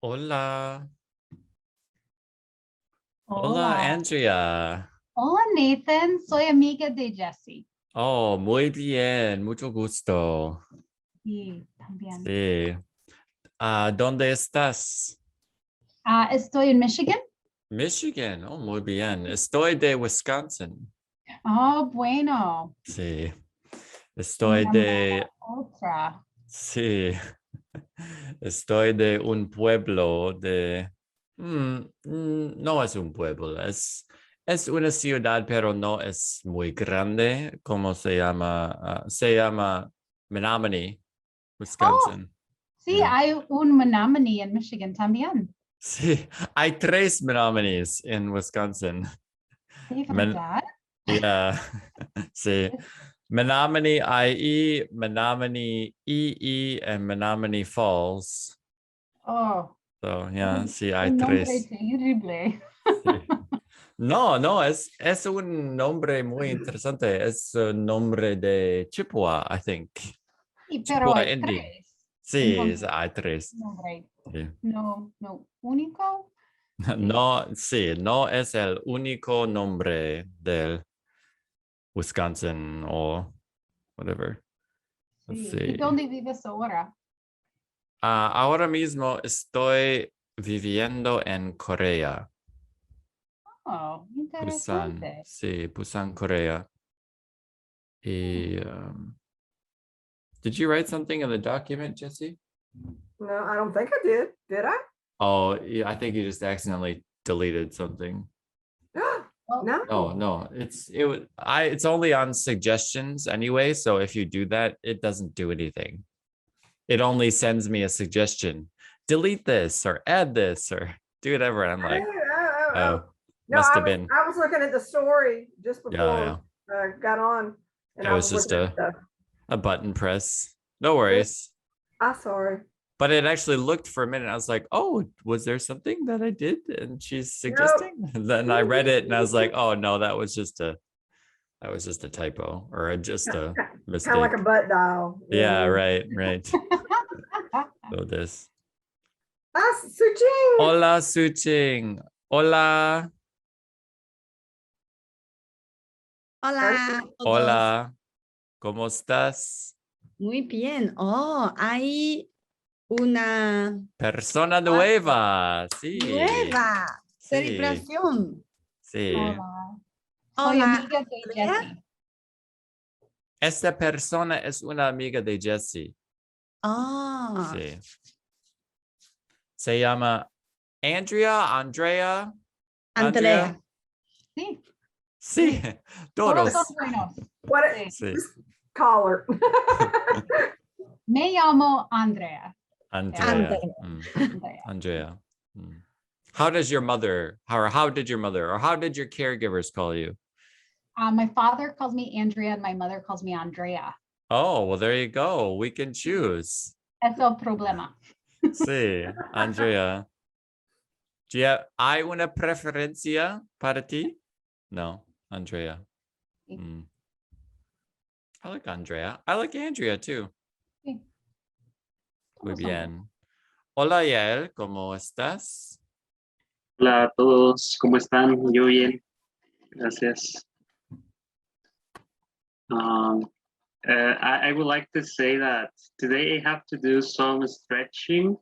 Hola. Hola, Hola. Andrea. Hola, Nathan. Soy amiga de Jessie. Oh, muy bien. Mucho gusto. Sí, también. Sí. ¿Dónde estás? Estoy en Michigan. Michigan. Oh, muy bien. Estoy de Wisconsin. Oh, bueno. Sí. Estoy Una mala de... otra. Sí. Estoy de un pueblo de... no es un pueblo. Es una ciudad, pero no es muy grande. ¿Cómo se llama? Se llama Menominee, Oh, Wisconsin. sí, Yeah. hay un Menominee en Michigan también. Sí, hay tres Menominees en Wisconsin. ¿De Men verdad? yeah, sí. Menominee IE, Menominee EE, and Menominee Falls. Oh, So, yeah, sí, hay un nombre tres. terrible. Sí. No, no, es un nombre muy interesante. Es un nombre de Chippewa, I think. Sí, pero Chippewa hay Indian. tres. Sí, Entonces, hay tres. nombre Sí. no único. Sí. No, sí, no es el único nombre del Wisconsin o whatever. Sí. ¿Y Sí. dónde vives ahora? Ahora mismo estoy viviendo en Corea, Oh, Busan. interesante. Sí, Busan, Corea. Y, did you write something in the document, Jesse? No, I don't think I did. Did I? Oh, yeah, I think you just accidentally deleted something. Oh, No. No, it's only on suggestions anyway. So if you do that, it doesn't do anything. It only sends me a suggestion. Delete this or add this or do whatever. And I'm like, oh, No, must have been. I was looking at the story just Yeah, before I got on, and It I was was just looking at stuff. a button press. No worries. I'm sorry. But it actually looked for a minute. I was like, oh, was there something that I did? And she's suggesting. And then I read it and I was like, oh no, that was just a typo or just a Kind of mistake. like a butt dial. Yeah, right. So this. Suching. Hola, Suching. Hola. Hola, todos. Hola. ¿Cómo estás? Muy bien. Oh, hay una Persona nueva. Sí. nueva Sí. celebración. Sí. hola. Soy Hola, amiga de Andrea. Jessie. Esta persona es una amiga de Jessie. Ah, Sí. Se llama Andrea. Andrea. Sí, Sí, todos todos. son buenos. What? Sí. Sí. Just call her. Me llamo Andrea. Andrea. Andrea. Andrea. How did your mother or how did your caregivers call you? My father calls me Andrea and my mother calls me Andrea. Oh, well, there you go. We can choose. Es el problema. Sí, Andrea. ¿Hay una preferencia para ti? No, Andrea. Sí. I like Andrea. I like Andrea too. Sí. Muy Todos son buenos. bien. Hola, Yael, ¿cómo estás? Hola a todos, ¿cómo están? Yo bien, gracias. I would like to say that today I have to do some stretching,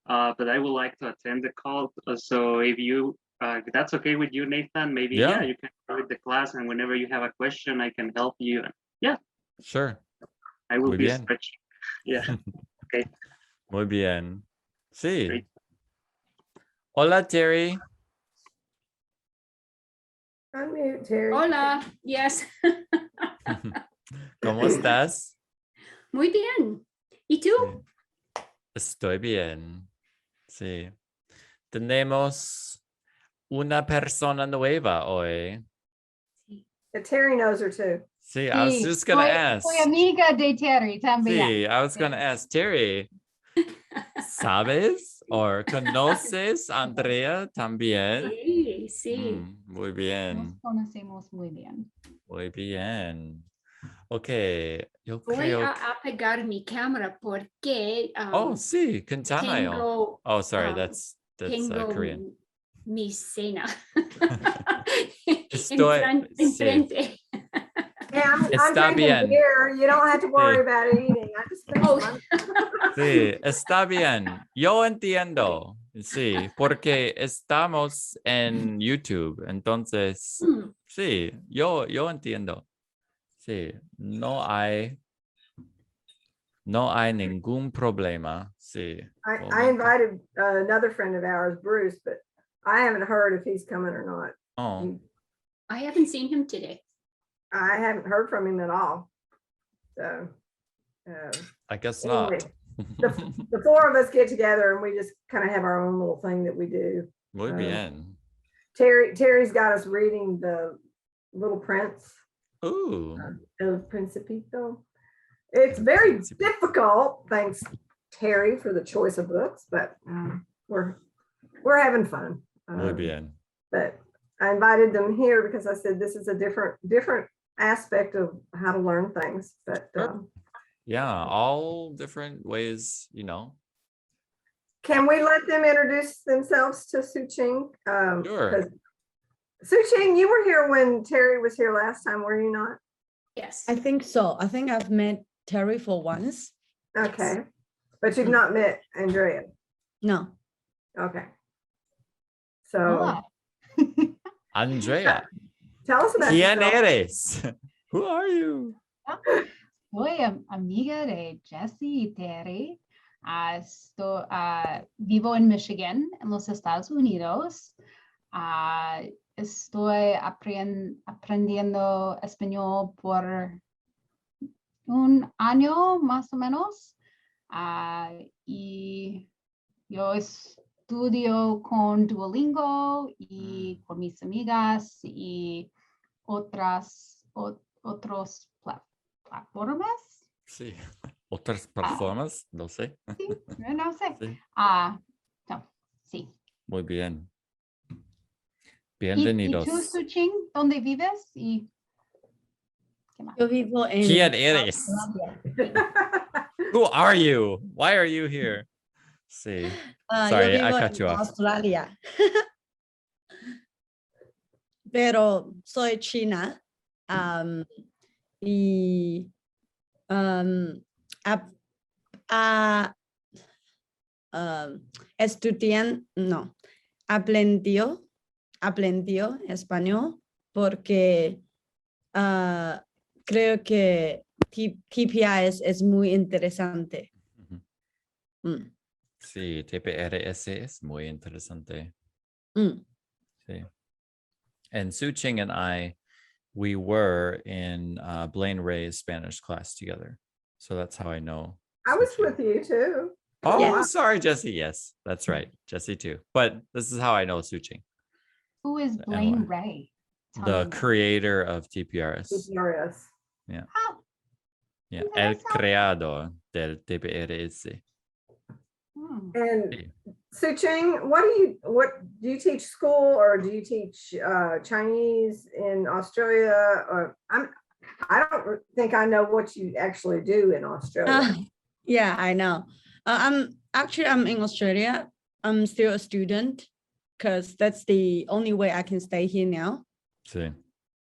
but I would like to attend the call. So if that's okay with you, Nathan, maybe Yeah. you can go with the class, and whenever you have a question, I can help you. Yeah, Sure. I will Muy be bien. stretching. Yeah, okay. Muy bien. Sí. Great. Hola, Terry. Unmute, Terry. Hola, yes. ¿Cómo estás? Muy bien. ¿Y tú? Sí. Estoy bien. Sí. Tenemos una persona nueva hoy. Terry knows her too. Sí, I was Sí, just going to ask. soy amiga de Terry también. Sí, I was going to ask Terry. ¿Sabes o conoces a Andrea también? Sí. Muy Nos bien. conocemos muy bien. Muy bien. Ok, yo Voy creo a apagar mi cámara porque Oh, sí, 괜찮아요. tengo, Oh, sorry, um, that's tengo Korean. mi cena Estoy, sí. enfrente. Hey, I'm Está drinking bien. beer. You don't have to worry Sí. about eating. I just finished Oh. mine. Sí, está bien. Yo entiendo. Sí, porque estamos en YouTube. Entonces, Mm, sí, yo entiendo. Sí, no hay ningún problema. Sí. I invited another friend of ours, Bruce, but I haven't heard if he's coming or not. Oh, I haven't seen him today. I haven't heard from him at all. So I guess anyway, not. the four of us get together and we just kind of have our own little thing that we do. Muy bien. Terry's got us reading the Little Prince Ooh. of Principito. It's very Principito. difficult, thanks Terry for the choice of books, but we're having fun. Muy bien. But I invited them here because I said this is a different aspect of how to learn things. But Yeah, all different ways, can we let them introduce themselves to Suching? Sure. Suching, you were here when Terry was here last time, were you not? Yes. I think so. I think I've met Terry for once. Okay, but you've not met Andrea. No. Okay. So Hola. Andrea. tell us about ¿Quién yourself. eres? Who are you? Soy amiga de Jessie y Terry. Vivo en Michigan, en los Estados Unidos. Estoy aprendiendo español por un año más o menos. Y yo estudio con Duolingo y con mis amigas y otros plataformas. Sí. ¿Otras plataformas? No sé. Sí, no sé. Sí. No, sí. Muy bien. ¿Y Bienvenidos. tú, Suching, dónde vives? ¿Y qué más? Yo vivo en ¿Quién eres? Australia. Who are you? Why are you here? Sí. Sorry, Yo I vivo cut you en off. Australia. Pero soy china. Y aprendió español porque creo que TPRS es muy interesante. Ujú. Mm. Sí, TPRS es muy interesante. Mm. Sí. And Suching and I, we were in Blaine Ray's Spanish class together. So that's how I know. I was Suching. with you too. Oh, Yeah. sorry, Jesse. Yes, that's right. Jesse too. But this is how I know Suching, Who is The Blaine NY. Ray? Tell the me. creator of TPRS. TPRS. Oh, Yeah, el interesante. creador del TPRS. Hmm. And Sí. Suching, what do you teach school or do you teach Chinese in Australia? Or I don't think I know what you actually do in Australia. Yeah, I know. I'm in Australia. I'm still a student because that's the only way I can stay here now. Sí.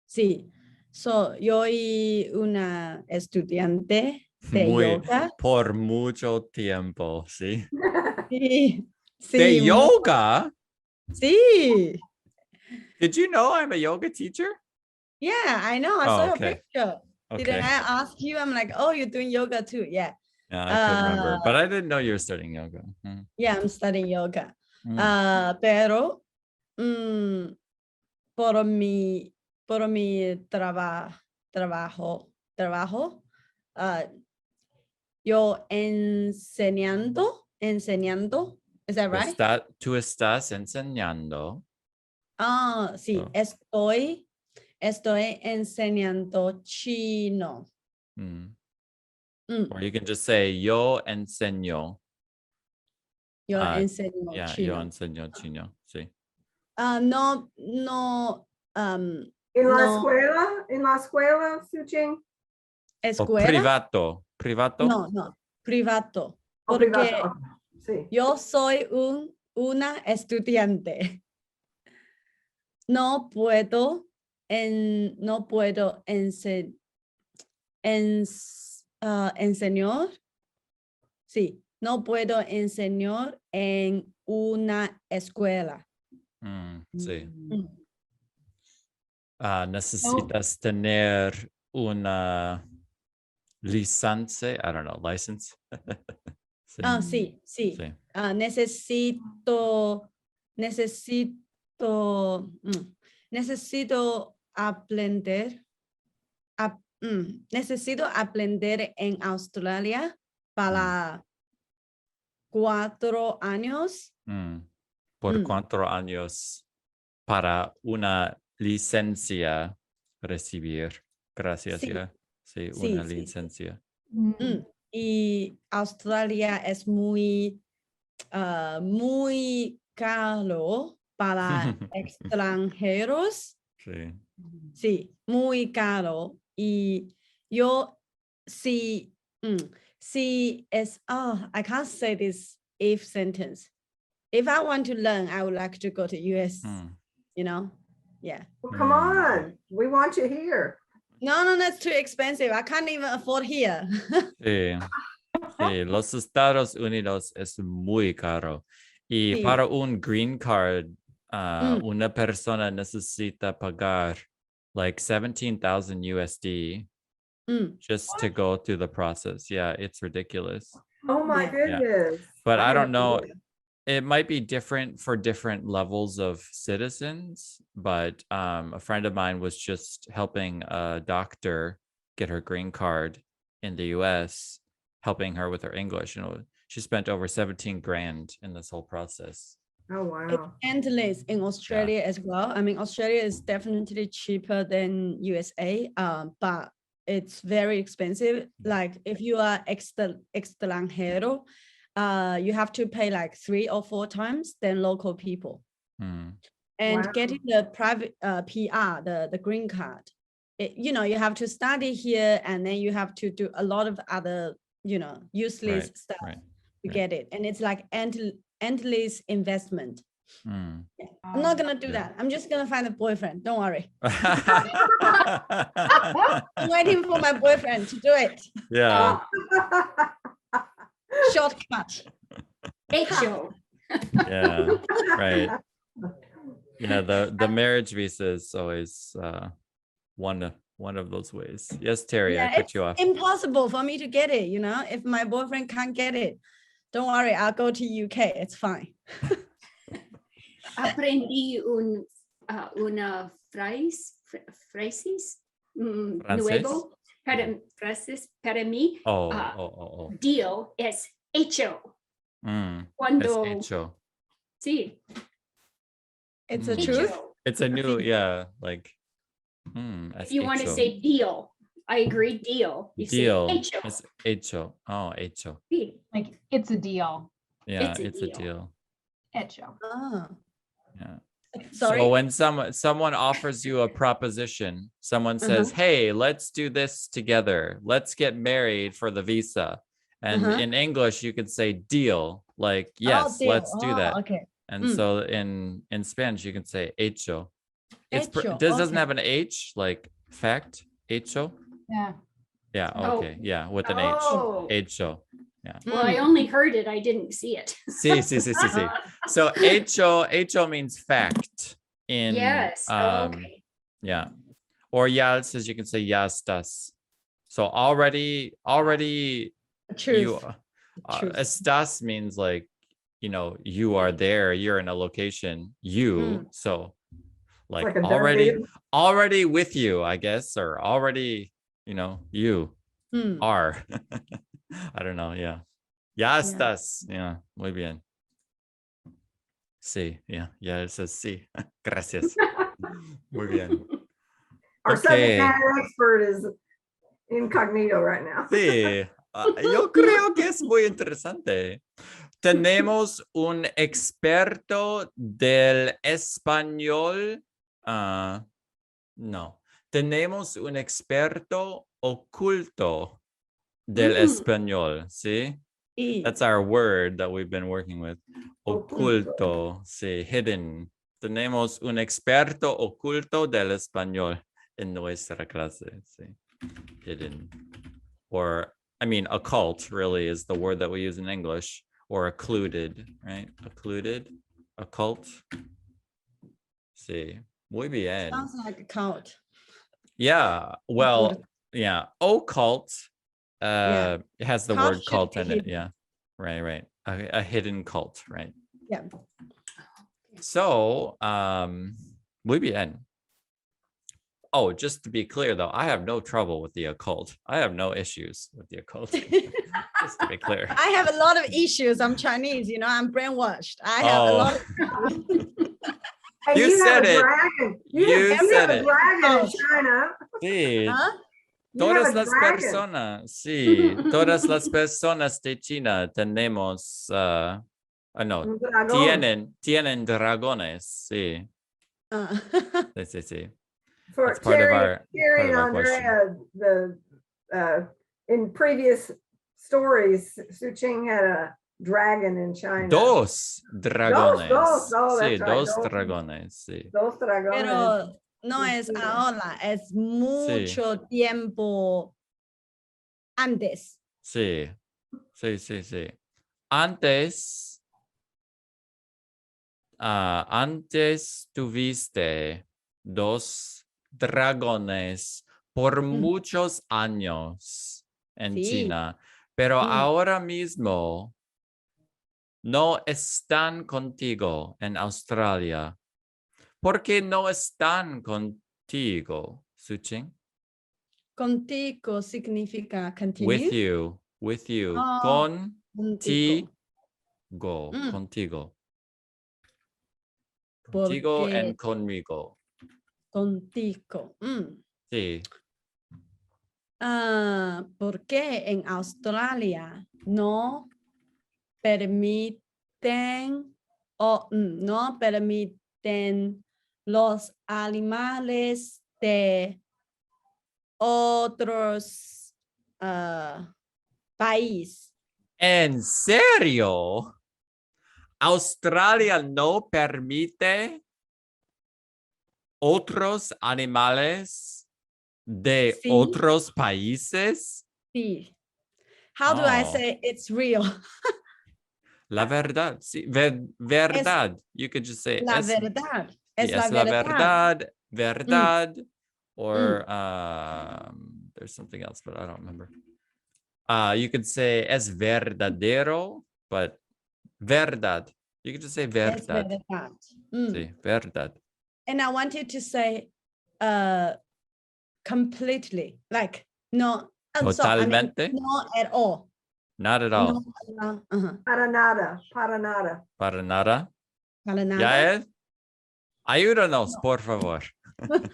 Sí. So, yo soy una estudiante de Muy, yoga. por mucho tiempo, ¿sí? Sí. De Sí. yoga? Sí. Did you know I'm a yoga teacher? Yeah, I know. I Oh, saw your okay. picture. Didn't Okay. I ask you? I'm like, oh, you're doing yoga too. Yeah. Yeah, I couldn't remember, but I didn't know you were studying yoga. Mm. Yeah, I'm studying yoga. Mm. Pero por mi trabajo, yo enseñando, is that right? Tú estás enseñando. Sí, Oh. estoy enseñando chino. Mm. Mm. Or you can just say, yo enseño. Yo enseño Yeah, chino. yo enseño chino. Sí. No. In La No. Escuela, Suching? O escuela. privato. Privato. No, privado. Oh, Porque privado. Sí. yo soy una estudiante. No puedo enseñar. Sí, no puedo enseñar en una escuela. Sí. Mm. Necesitas tener una licencia. I don't know, license. Sí. Sí. Sí. Necesito aprender. Necesito aprender en Australia para 4 años. ¿Por Mm. 4 años para una licencia recibir? Gracias, Sí. ya. Sí, Sí, una sí, sí. licencia. Y Australia es muy caro para extranjeros. Sí. Sí, muy caro. Y yo sí, I can't say this if sentence. If I want to learn, I would like to go to US, you know? Yeah. Well, come on. We want you here. No, that's too expensive. I can't even afford here. Sí. Sí, los Estados Unidos es muy caro. Y Sí. para un green card, una persona necesita pagar like 17,000 USD just to go through the process. Yeah, it's ridiculous. Oh my Yeah. goodness. But I had don't no know. idea. It might be different for different levels of citizens, but a friend of mine was just helping a doctor get her green card in the US, helping her with her English. She spent over 17 grand in this whole process. Oh It's wow. endless in Australia as well. I mean, Australia is definitely cheaper than USA, but it's very expensive. Like if you are extranjero, you have to pay like 3 or 4 times than local people. And Wow. getting the private PR, the green card, you have to study here, and then you have to do a lot of other, useless stuff to get it. And it's like endless investment. I'm not gonna do that. I'm just gonna find a boyfriend. Don't worry. I'm waiting for my boyfriend to do it. Yeah. Shortcut. Hecho. Yeah. Right. The marriage visa is always one of those ways. Yes, Terry, I cut you off. It's impossible for me to get it. If my boyfriend can't get it, don't worry. I'll go to UK. It's fine. Aprendí una phrases nuevo frases para mí. Deal es hecho. Cuando Es hecho. Sí. It's a truth. It's a new, yeah, like. If you want to say deal, I agree. Deal. You deal. say hecho. It's hecho. Oh, hecho. Sí. Like it's a deal. Yeah, It's a deal. Hecho. Ah. Yeah. Sorry. So when someone offers you a proposition, someone says, "Hey, let's do this together. Let's get married for the visa." And in English, you could say deal, like yes, deal. let's do that. Okay. And so in Spanish, you can say hecho. Hecho, This doesn't have an H, like fact. Hecho. Yeah. Yeah. Okay. Yeah, with an Oh. H. Hecho. Yeah. Well, I only heard it. I didn't see it. Sí. So hecho means fact. Yes. Okay. Yeah. Or ya says you can say ya estás. So already Truth. Estás means like, you are there, you're in a location, so like already with you, I guess, or already, you are. I don't know. Yeah. Ya estás. Yeah. Muy bien. Sí. Yeah. Yeah. It says sí. Gracias. Muy bien. Our subject matter expert is incognito right now. Sí. Yo creo que es muy interesante. Tenemos un experto del español. No. tenemos un experto oculto del español, ¿sí? That's our word that we've been working with. Oculto, sí, hidden. Tenemos un experto oculto del español en nuestra clase, sí. Hidden. Or, I mean, occult really is the word that we use in English, or occluded, right? Occluded, occult. Sí, muy bien. Sounds like a cult. Yeah, well, yeah, occult Yeah. it has the Cult word should cult be in it. hidden. Yeah, right. A hidden cult, right? Yeah. So, muy bien. Oh, just to be clear though, I have no trouble with the occult. I have no issues with the occult. Just to be clear. I have a lot of issues. I'm Chinese, you know, I'm brainwashed. I have a lot of Hey, You said have a it. dragon. You have said a it. dragon in China. Sí, Huh? You have todas a las dragon. personas, sí, todas las personas de China tenemos, no, Un dragón. tienen dragones, sí, Uh, sí. For That's part of Terry, our Terry and question. Andrea, in previous stories, Su Ching had a dragon in China. Dos dragones. Dos. Oh, Sí, that's right. dos dragones, sí. Dos dragones. pero no es ahora, es mucho tiempo antes. Sí. Antes tuviste dos dragones por muchos años en Sí. China, pero ahora mismo no están contigo en Australia. ¿Por qué no están contigo, Su-Ching? Contigo significa continue. With you. Oh, Contigo. Contigo and conmigo. Contigo. Sí. ¿Por qué en Australia no permiten no permiten los animales de otros países? ¿En serio? ¿Australia no permite otros animales de otros países? Sí. How do I say it's real? La verdad, sí, verdad. You could just say la verdad. Es la verdad. Or there's something else, but I don't remember. You could say es verdadero, but verdad. You could just say verdad. Es verdad. Sí, verdad. And I want you to say completely, like no. Totalmente. I mean, not at all. Not at all. No, Para nada. Para nada. Para nada. Yael, ayúdanos, por favor. Not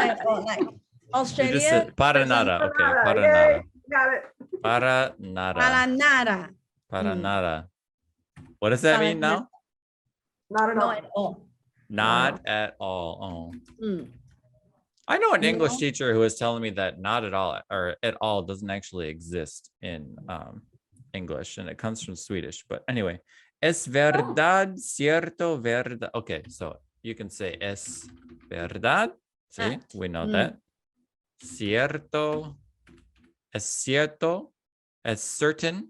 at all. Like Australia. Said, para nada. Okay. Para Yay, nada. got it. Para nada. Para nada. Para nada. What does that mean now? Not at all. Not at all. Not at all. Oh. I know an English teacher who was telling me that not at all or at all doesn't actually exist in English, and it comes from Swedish. But anyway, es verdad, cierto, verdad. Okay, so you can say es verdad. See, we know that. Cierto, es cierto, es certain.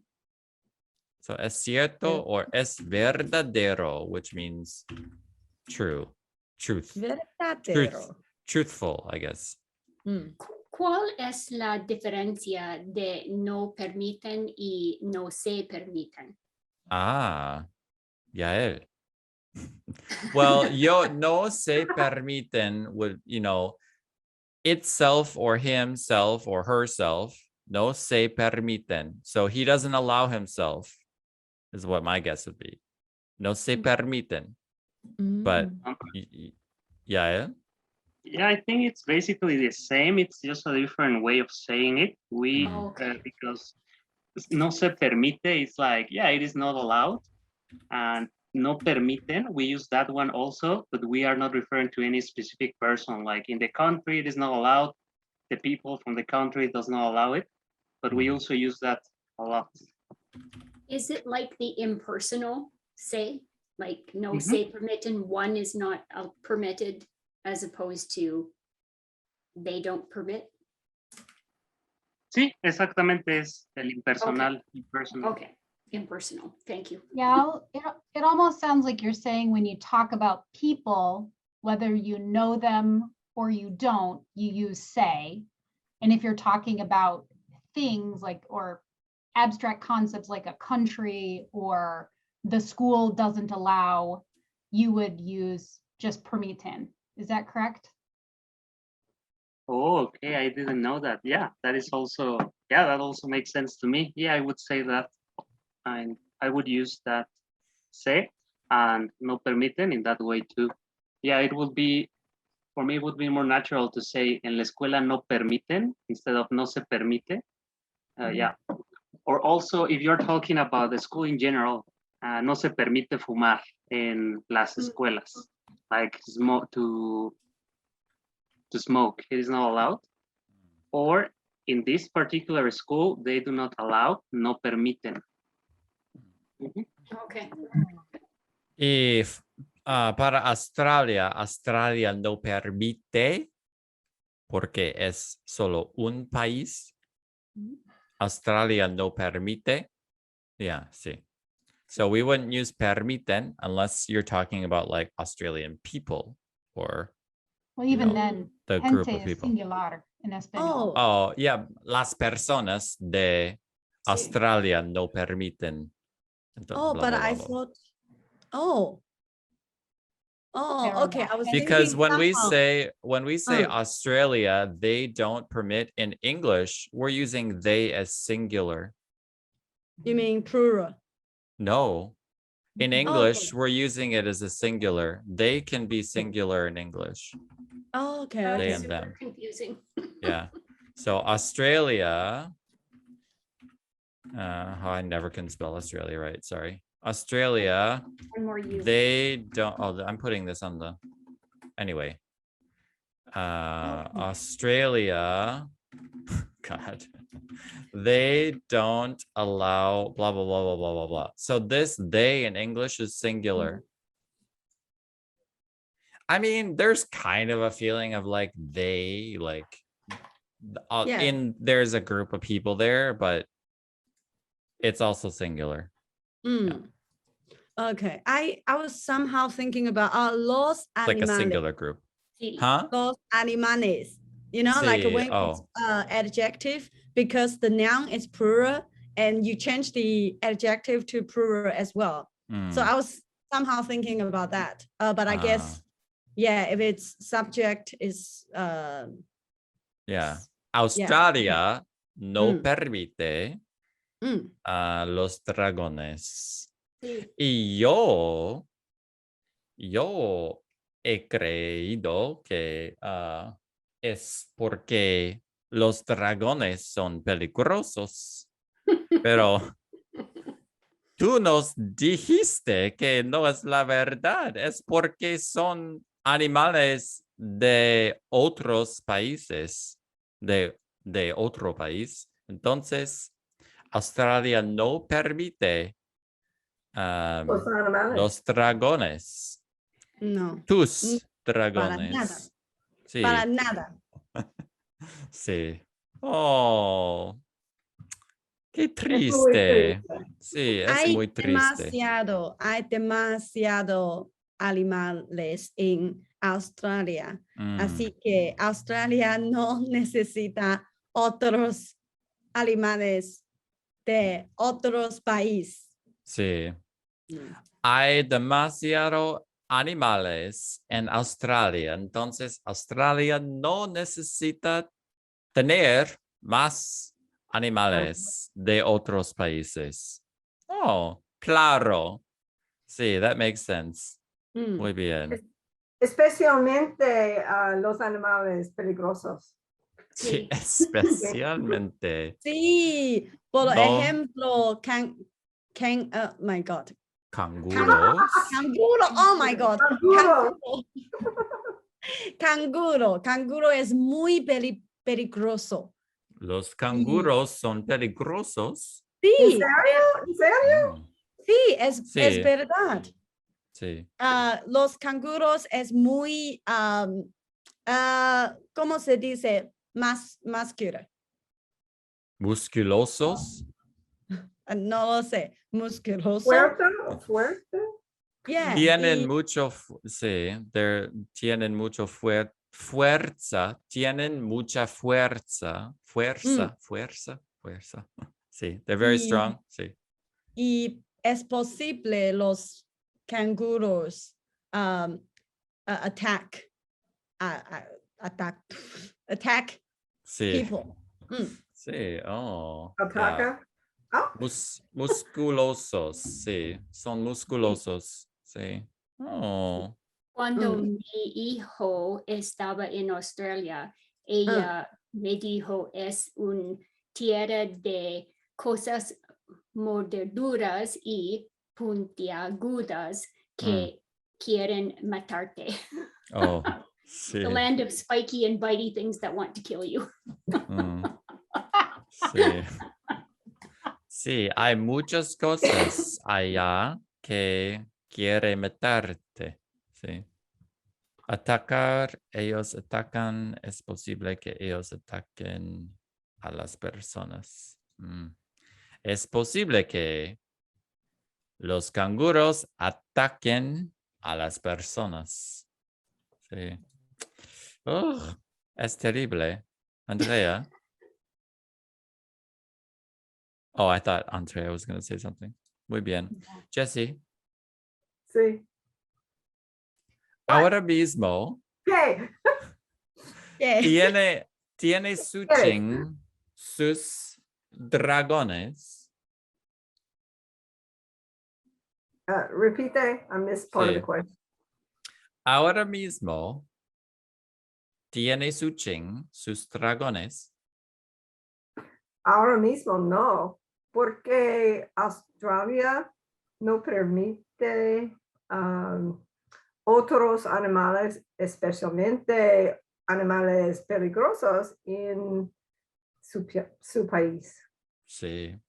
So es cierto or es verdadero, which means true, truth. Verdadero. Truthful, I guess. ¿Cuál es la diferencia de no permiten y no se permiten? Yael. Well, yo no se permiten would, itself or himself or herself, no se permiten. So he doesn't allow himself, is what my guess would be. No se permiten. But, Yael? Yeah, I think it's basically the same. It's just a different way of saying it. Because no se permite, it's like, yeah, it is not allowed. And no permiten, we use that one also, but we are not referring to any specific person. Like in the country, it is not allowed. The people from the country does not allow it, but we also use that a lot. Is it like the impersonal say? Like no say permiten, one is not permitted as opposed to they don't permit? Sí, exactamente, es el impersonal. Impersonal. Okay, impersonal, thank you. Yeah, it almost sounds like you're saying when you talk about people, whether you know them or you don't, you use say. And if you're talking about things like, or abstract concepts like a country or the school doesn't allow, you would use just permiten. Is that correct? Oh, okay, I didn't know that. Yeah, that is also, yeah, that also makes sense to me. Yeah, I would say that. And I would use that say and no permiten in that way too. Yeah, it would be, for me, it would be more natural to say en la escuela no permiten instead of no se permite. Yeah. Or also, if you're talking about the school in general, no se permite fumar en las escuelas, like to smoke, it is not allowed. Or in this particular school, they do not allow, no permiten. Okay. If para Australia no permite porque es solo un país. Australia no permite. Yeah, sí. So we wouldn't use permiten unless you're talking about like Australian people or Well, even know, then, the group gente of es people. singular en español. Oh, yeah. Las personas de Australia no permiten. Entonces, but I thought, okay. I was because thinking when we say Australia, they don't permit in English. We're using they as singular. You mean plural? No. In English, we're using it as a singular. They can be singular in English. Oh, okay. They Okay. and them. Confusing. Yeah. So Australia. I never can spell Australia right. Sorry. Australia. One more you. They don't. Oh, I'm putting this on the. Anyway. Australia. God. They don't allow blah blah blah blah blah blah blah. So this they in English is singular. I mean, there's kind of a feeling of like they like there's a group of people there, but it's also singular. Yeah. Okay. I was somehow thinking about los animales. Like a singular group. Huh? Los animales. You know, like when it's adjective, because the noun is plural and you change the adjective to plural as well. So I was somehow thinking about that. But I guess, yeah, if it's subject is yeah. Australia no permite los dragones. Y yo he creído que es porque los dragones son peligrosos. Pero tú nos dijiste que no es la verdad. Es porque son animales de otros países, de otro país. Entonces, Australia no permite los dragones. No. Tus dragones. Para nada. Sí. Para nada. Sí. Oh. Qué triste. Sí, es muy triste. Hay demasiado animales en Australia. Así que Australia no necesita otros animales de otros países. Sí. Hay demasiado animales en Australia. Entonces, Australia no necesita tener más animales de otros países. Oh, claro. Sí, that makes sense. Muy bien. Especialmente los animales peligrosos. Sí, especialmente. Sí, por ejemplo, oh my God. Canguros. Canguro, oh my God. Canguro. Canguro. Canguro es muy peligroso. Los canguros son peligrosos. ¿En Sí, serio? ¿En serio? Mm, sí, es Sí. verdad. sí. Los canguros es muy, ¿cómo se dice? Muscular. Musculosos. No lo sé. Musculoso. Fuerte o fuerte. Yeah. Tienen y- mucho, sí, tienen mucho fuerza, tienen mucha fuerza, fuerza. Sí, they're very y- strong, sí. y es posible los canguros attack Sí, people. Mm. sí, oh, yeah. Ataca. Oh, Musculosos, sí, son musculosos, sí. Oh, Cuando mi hijo estaba en Australia, ella me dijo, es un tierra de cosas mordeduras y puntiagudas que quieren matarte. oh, sí. The land of spiky and bitey things that want to kill you. mm, sí. Sí, hay muchas cosas allá que quiere matarte. Sí. Atacar, ellos atacan, es posible que ellos ataquen a las personas. Es posible que los canguros ataquen a las personas. Sí. Ugh, es terrible. Andrea. Oh, I thought Andrea was going to say something. Muy bien. Jesse. sí. Ahora mismo ¿Qué? Yeah. tiene Suching sus dragones. Repite. I missed part of the Sí. question. Ahora mismo tiene Suching sus dragones. Ahora mismo no, porque Australia no permite otros animales, especialmente animales peligrosos en su país. Sí.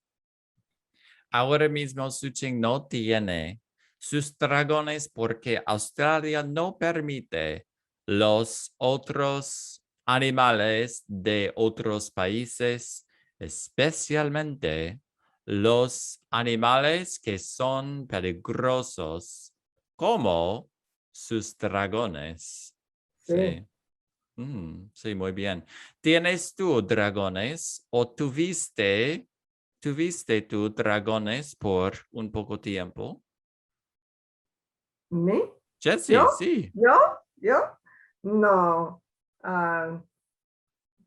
Ahora mismo Suching no tiene sus dragones porque Australia no permite los otros animales de otros países, especialmente los animales que son peligrosos, como sus dragones. Sí. Sí. Sí, muy bien. ¿Tienes tú dragones o tuviste tú dragones por un poco tiempo? ¿Me? Jesse, ¿Yo? sí. ¿Yo? No.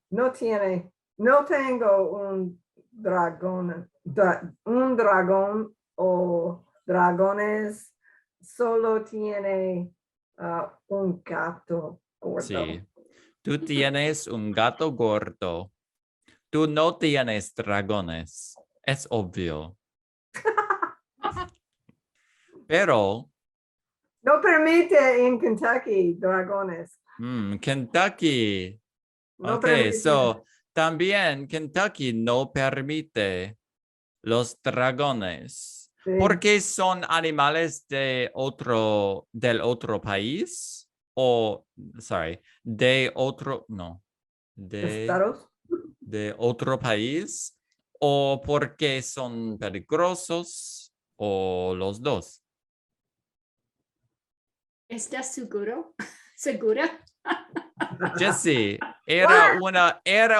No tengo un dragón o dragones, solo tiene un gato gordo. Sí. Tú tienes un gato gordo. Tú no tienes dragones. Es obvio. Pero, No permite en Kentucky dragones. Kentucky. No Okay, permite. so también Kentucky no permite los dragones. Sí. ¿Porque son animales del otro país? O, de otro, no, Estados. de otro país? ¿O porque son peligrosos? ¿O los dos? ¿Estás seguro? ¿Segura? Jesse, era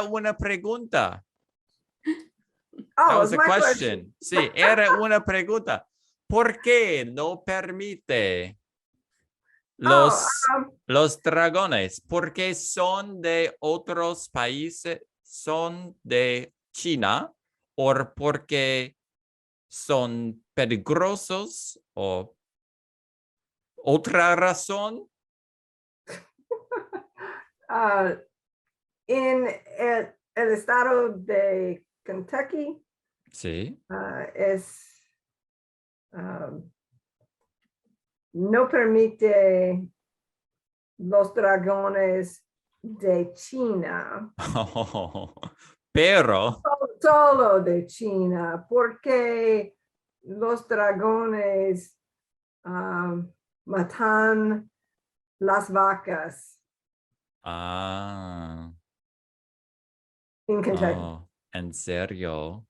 una pregunta. That Oh, was it's a my question. Sí, era una pregunta. ¿Por qué no permite Oh, los dragones? ¿Porque son de otros países? ¿Son de China? ¿O porque son peligrosos? ¿O otra razón? en el estado de Kentucky Sí. es no permite los dragones de China. Oh, pero, Solo de China, porque los dragones matan las vacas en Kentucky. oh, ¿en serio?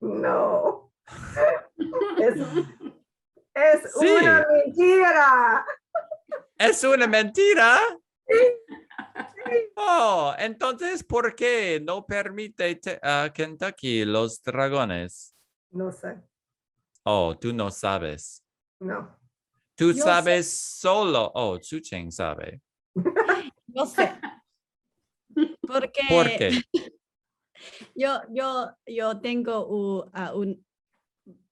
No, es, es Sí. una mentira. ¿Es una mentira? Sí. Oh, entonces, ¿por qué no permite a Kentucky los dragones? No sé, Oh, tú no sabes. no. Tú Yo sabes solo. Oh, Chucheng sabe. Yo sé. ¿Por Porque qué? yo tengo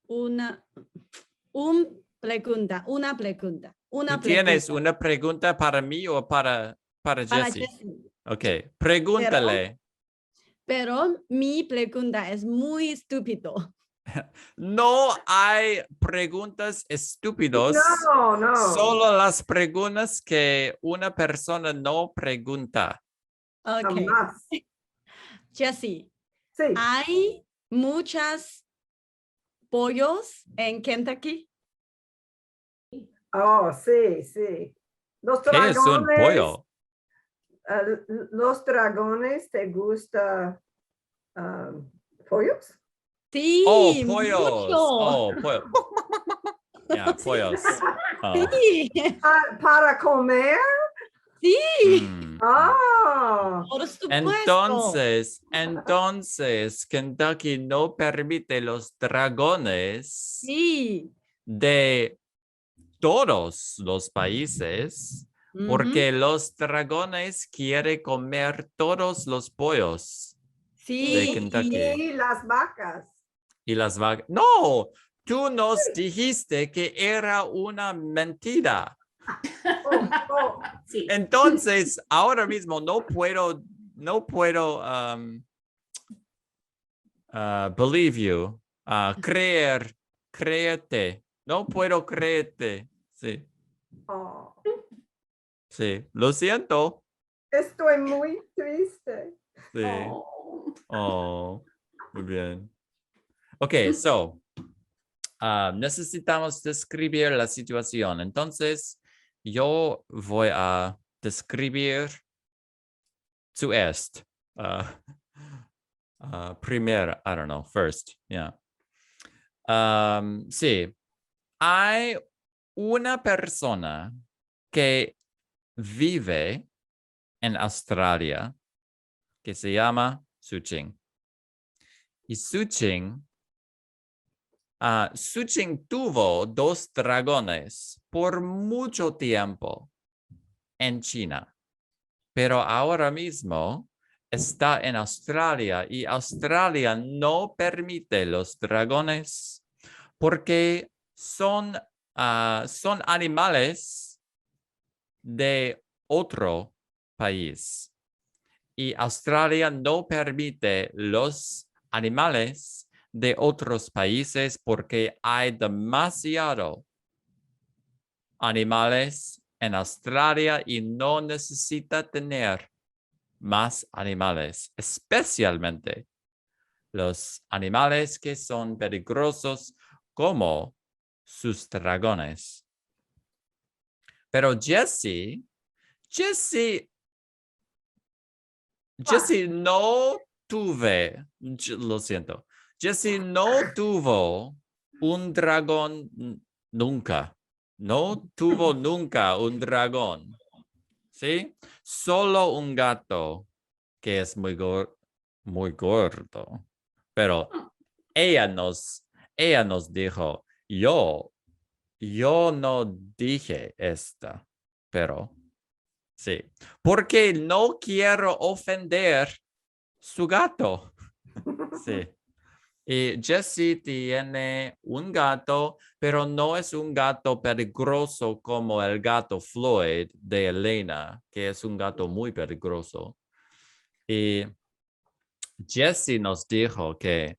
una pregunta. ¿Tú tienes una pregunta para mí o para para Jessie? Jessie. Ok, pregúntale. Pero mi pregunta es muy estúpido. No hay preguntas estúpidas. No, no. Solo las preguntas que una persona no pregunta. Ok. Jamás. Jessie, Sí. ¿hay muchas pollos en Kentucky? Oh, sí, sí. Los ¿Qué es un dragones, pollo? los dragones, ¿te gusta pollos? Sí, Oh, pollos. mucho. Oh, pollo. Yeah, pollos. Oh. Sí, Para comer. sí, Mm. Oh, por supuesto. Entonces, Kentucky no permite los dragones Sí. de todos los países porque los dragones quieren comer todos los pollos de Sí, Kentucky y las vacas. y las vacas. No, tú nos dijiste que era una mentira. Oh, oh. Sí. Entonces, ahora mismo no puedo believe you, creerte. No puedo creerte. Sí, Oh. sí, lo siento. Estoy muy triste. Sí. Oh. Oh, muy bien. Ok, so, necesitamos describir la situación. Entonces, yo voy a describir zuerst. Primero, I don't know, first, yeah. Sí, hay una persona que vive en Australia que se llama Suching. Y Suching tuvo 2 dragones por mucho tiempo en China, pero ahora mismo está en Australia y Australia no permite los dragones porque son animales de otro país. Y Australia no permite los animales de otros países porque hay demasiado animales en Australia y no necesita tener más animales, especialmente los animales que son peligrosos como sus dragones. Pero Jessie no lo siento, Jessie no tuvo un dragón nunca. No tuvo nunca un dragón. ¿Sí? Solo un gato que es muy gordo. Pero ella nos dijo, yo no dije esta, pero sí, porque no quiero ofender su gato. Sí. Y Jessie tiene un gato, pero no es un gato peligroso como el gato Floyd de Elena, que es un gato muy peligroso. Y Jessie nos dijo que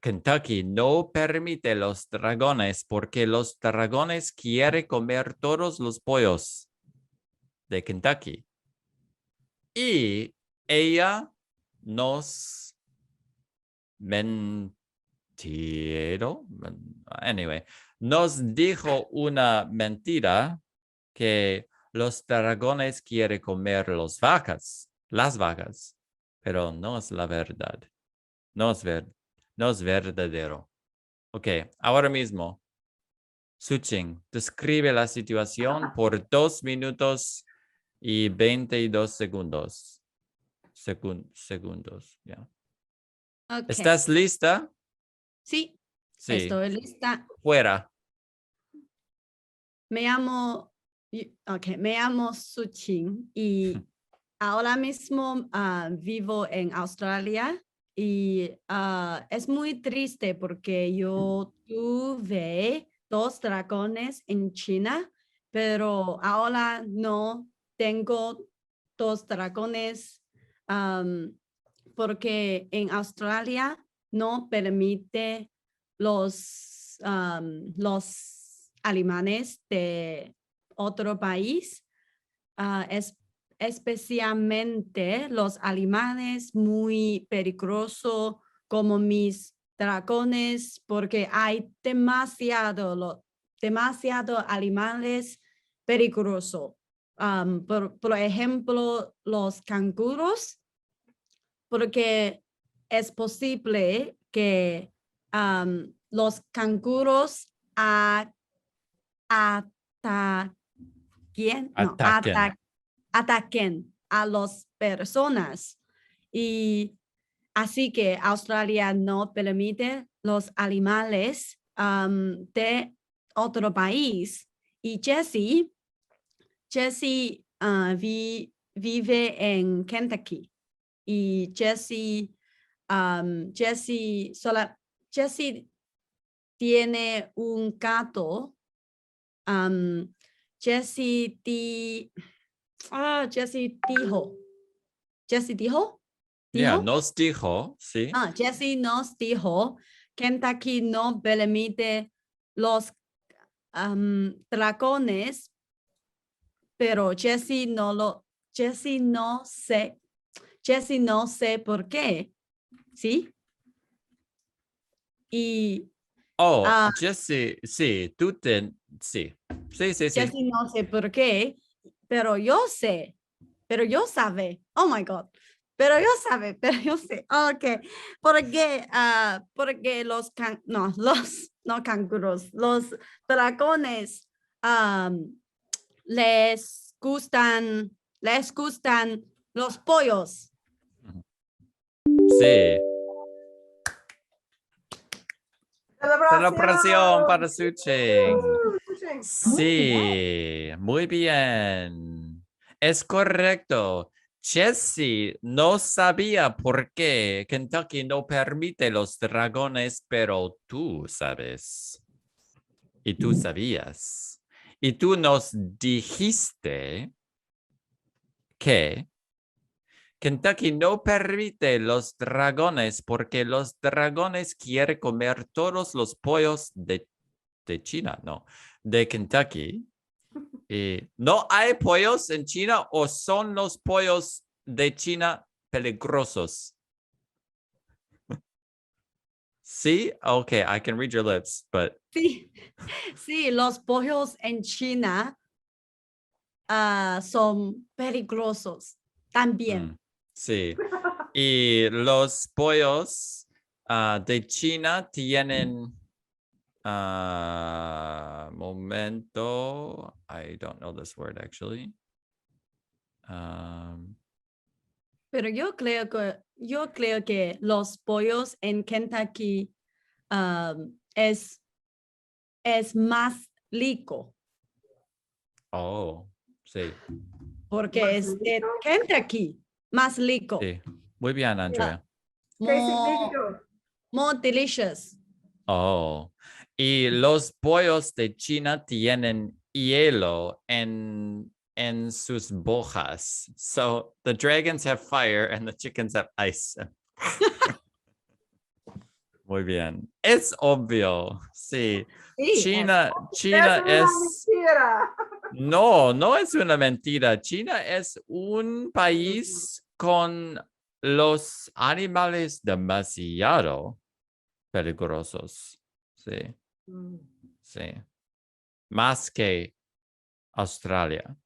Kentucky no permite los dragones porque los dragones quieren comer todos los pollos de Kentucky. Y ella nos anyway, nos dijo una mentira que los dragones quieren comer las vacas, pero no es la verdad. No es verdadero. Ok, ahora mismo, Suching, describe la situación por 2 minutos y 22 segundos. Segundos, ya. Okay. ¿Estás lista? Sí, Sí. estoy lista. Fuera. Me llamo Suchin y ahora mismo vivo en Australia y es muy triste porque yo tuve 2 dragones en China, pero ahora no tengo 2 dragones porque en Australia no permite los alemanes de otro país, especialmente los alemanes muy peligrosos como mis dragones, porque hay demasiado animales peligrosos. Por ejemplo, los canguros, porque es posible que los canguros ataquen a las personas. Y así que Australia no permite los animales de otro país. Y Jessie vive en Kentucky. Y Jessie tiene un gato. Jessie dijo. Ya, nos dijo, sí. Jessie nos dijo, Kentucky no permite los dragones, pero Jessie no sé por qué, ¿sí? Y Jessie, sí, sí. Sí. Jessie no sé por qué, pero yo sé, pero yo sabe. Oh my God. Pero yo sé. Ok. Porque los canguros, los dragones les gustan los pollos. Sí. Celebración para Suching. Suching. Sí, muy bien. Es correcto. Jessie no sabía por qué Kentucky no permite los dragones, pero tú sabes. Y tú sabías. Y tú nos dijiste que Kentucky no permite los dragones porque los dragones quieren comer todos los pollos de China, no, de Kentucky. Y ¿no hay pollos en China o son los pollos de China peligrosos? Sí, okay, I can read your lips, but Sí, los pollos en China son peligrosos también. Sí. Y los pollos de China tienen momento. I don't know this word actually. Pero yo creo que los pollos en Kentucky es más rico. Oh, sí. Porque es de Kentucky, más rico. Sí. Muy bien, Andrea. More delicious. Oh, y los pollos de China tienen hielo en sus bojas. So the dragons have fire and the chickens have ice. Muy bien. Es obvio. Sí. Sí, China That's es... una mentira. No, no es una mentira. China es un país con los animales demasiado peligrosos. Sí, Mm. sí. Más que Australia.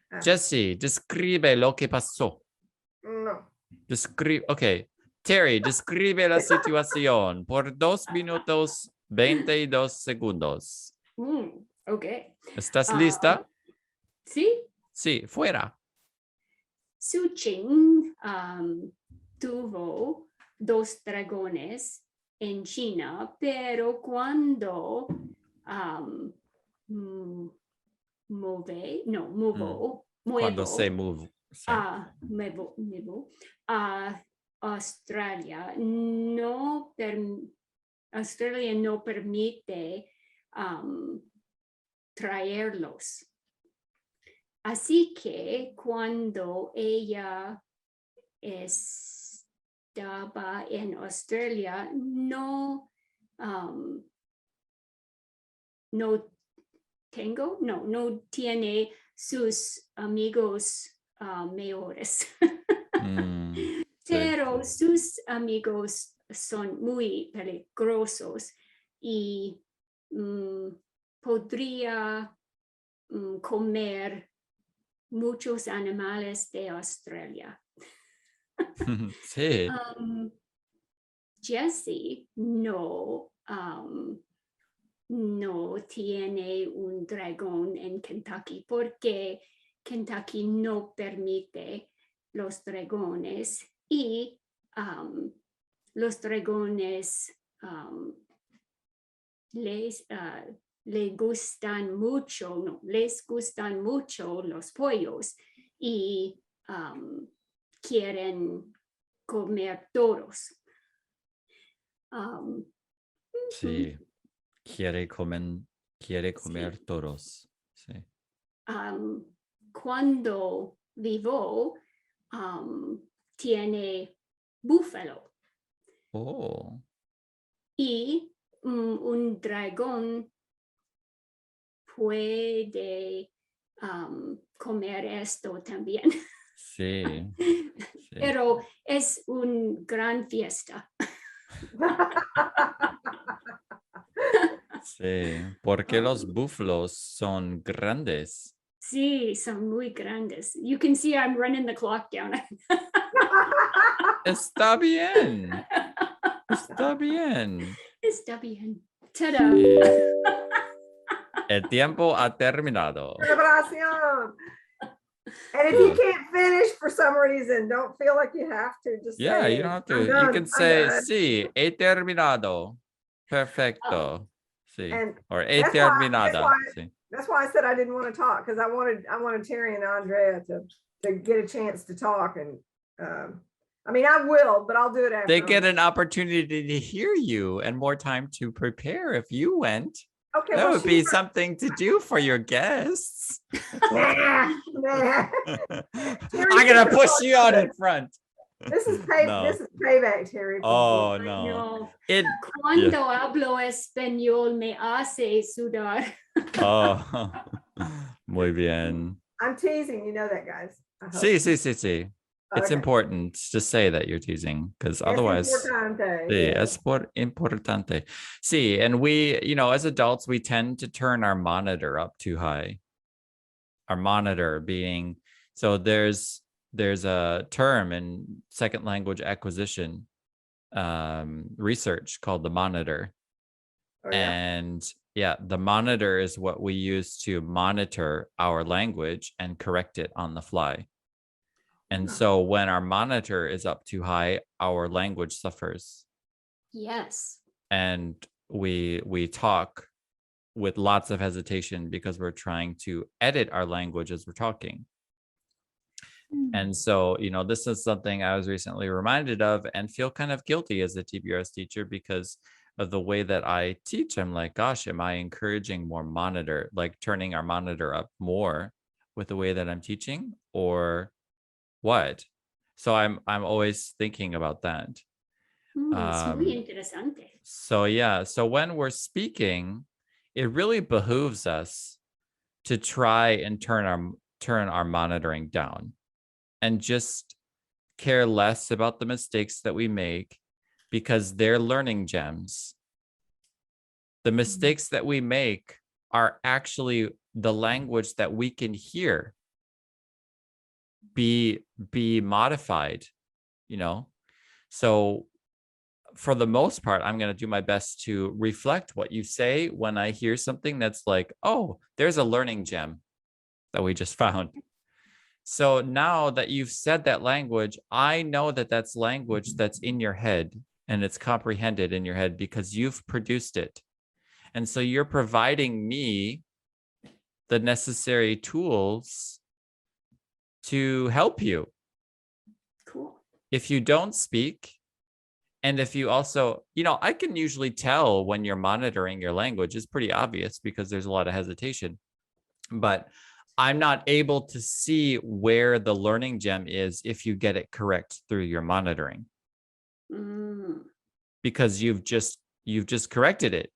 Ah, Jesse, describe lo que pasó. no. Ok. Terry, describe la situación por 2 minutos 22 segundos. Ok. ¿Estás Ah, lista? sí, Sí, fuera. Su Qing tuvo 2 dragones en China, pero cuando Cuando se muevo move. Sí. muevo a Australia, Australia no permite traerlos. Así que cuando ella estaba en Australia, no tiene sus amigos mejores. Sí. Pero sus amigos son muy peligrosos y podría comer muchos animales de Australia. Sí. Jesse no tiene un dragón en Kentucky porque Kentucky no permite los dragones y los dragones les gustan mucho los pollos y quieren comer todos. Sí. Quiere comer todos. Sí. Cuando vivo, tiene búfalo Oh. y un dragón puede comer esto también. Sí. Pero es una gran fiesta. Sí. Porque los búfalos son grandes. Sí, son muy grandes. You can see I'm running the clock down. Está bien. Está bien. Está bien. Ta-da. Sí. El tiempo ha terminado. Celebración. And if you can't finish for some reason, don't feel like you have to. Just Yeah, say you don't have I'm to. done. You can I'm say, done. sí, he terminado. Perfecto. Sí. And Or he that's terminada. Sí. that's why I said I didn't want to talk, because I wanted Terry and Andrea to get a chance to talk. And I mean, I will, but I'll do it after. They get an opportunity to hear you and more time to prepare if you went. Okay, That well, would be something to do for your guests. Nah. I'm gonna push you out in front. This is No. This is payback, Terry. Oh I no. know. It Cuando hablo español me hace sudar. Oh. Muy bien. I'm teasing, you know that, guys. I hope. Sí. It's Okay. important to say that you're teasing because otherwise, Importante, sí, yeah. es importante. Sí, and we, as adults, we tend to turn our monitor up too high. Our monitor being, so there's a term in second language acquisition research called the monitor. Oh, yeah? And yeah, the monitor is what we use to monitor our language and correct it on the fly. And so when our monitor is up too high, our language suffers. Yes. And we talk with lots of hesitation because we're trying to edit our language as we're talking. And so, this is something I was recently reminded of and feel kind of guilty as a TPRS teacher because of the way that I teach. I'm like, gosh, am I encouraging more monitor, like turning our monitor up more with the way that I'm teaching, or what? So I'm always thinking about that. Es muy interesante. So yeah, so when we're speaking, it really behooves us to try and turn our monitoring down and just care less about the mistakes that we make because they're learning gems. The mistakes that we make are actually the language that we can hear be modified, you know? So for the most part, I'm going to do my best to reflect what you say when I hear something that's like, oh, there's a learning gem that we just found. So now that you've said that language, I know that that's language that's in your head and it's comprehended in your head because you've produced it. And so you're providing me the necessary tools to help you. Cool. If you don't speak, and if you also, I can usually tell when you're monitoring your language. It's pretty obvious because there's a lot of hesitation. But I'm not able to see where the learning gem is if you get it correct through your monitoring. Because you've just corrected it.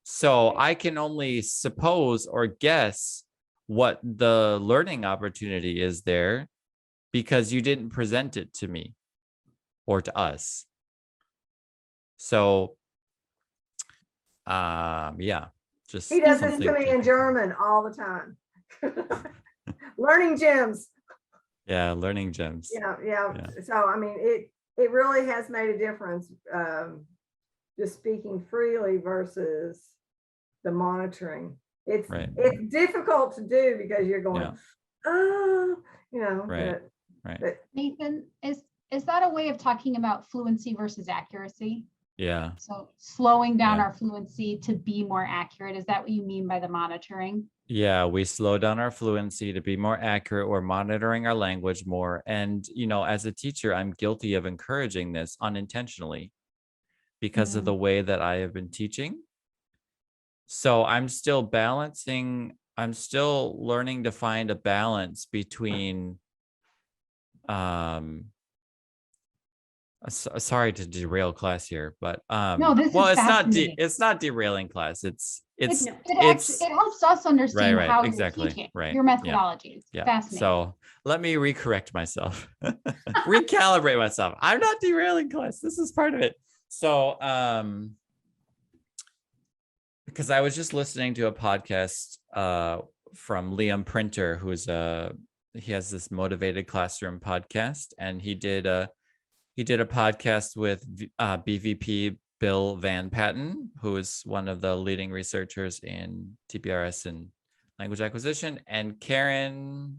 So I can only suppose or guess what the learning opportunity is there because you didn't present it to me or to us. So, yeah, just he does this to me in German all the time. Learning gems. Yeah, learning gems. Yeah. So I mean, it really has made a difference. Just speaking freely versus the monitoring. It's difficult to do because you're going, Right. But Nathan, is that a way of talking about fluency versus accuracy? Yeah. So slowing down our fluency to be more accurate. Is that what you mean by the monitoring? Yeah, we slow down our fluency to be more accurate. We're monitoring our language more. And, as a teacher, I'm guilty of encouraging this unintentionally because of the way that I have been teaching. So I'm still learning to find a balance between, sorry to derail class here, but no, this is fascinating. It's not derailing class. It helps us understand how exactly, you're teaching, right, your methodology. It's yeah. Fascinating. So let me recorrect myself, recalibrate myself. I'm not derailing class. This is part of it. So because I was just listening to a podcast from Liam Printer, he has this Motivated Classroom podcast, and he did a podcast with BVP Bill Van Patten, who is one of the leading researchers in TPRS and language acquisition, and Karen.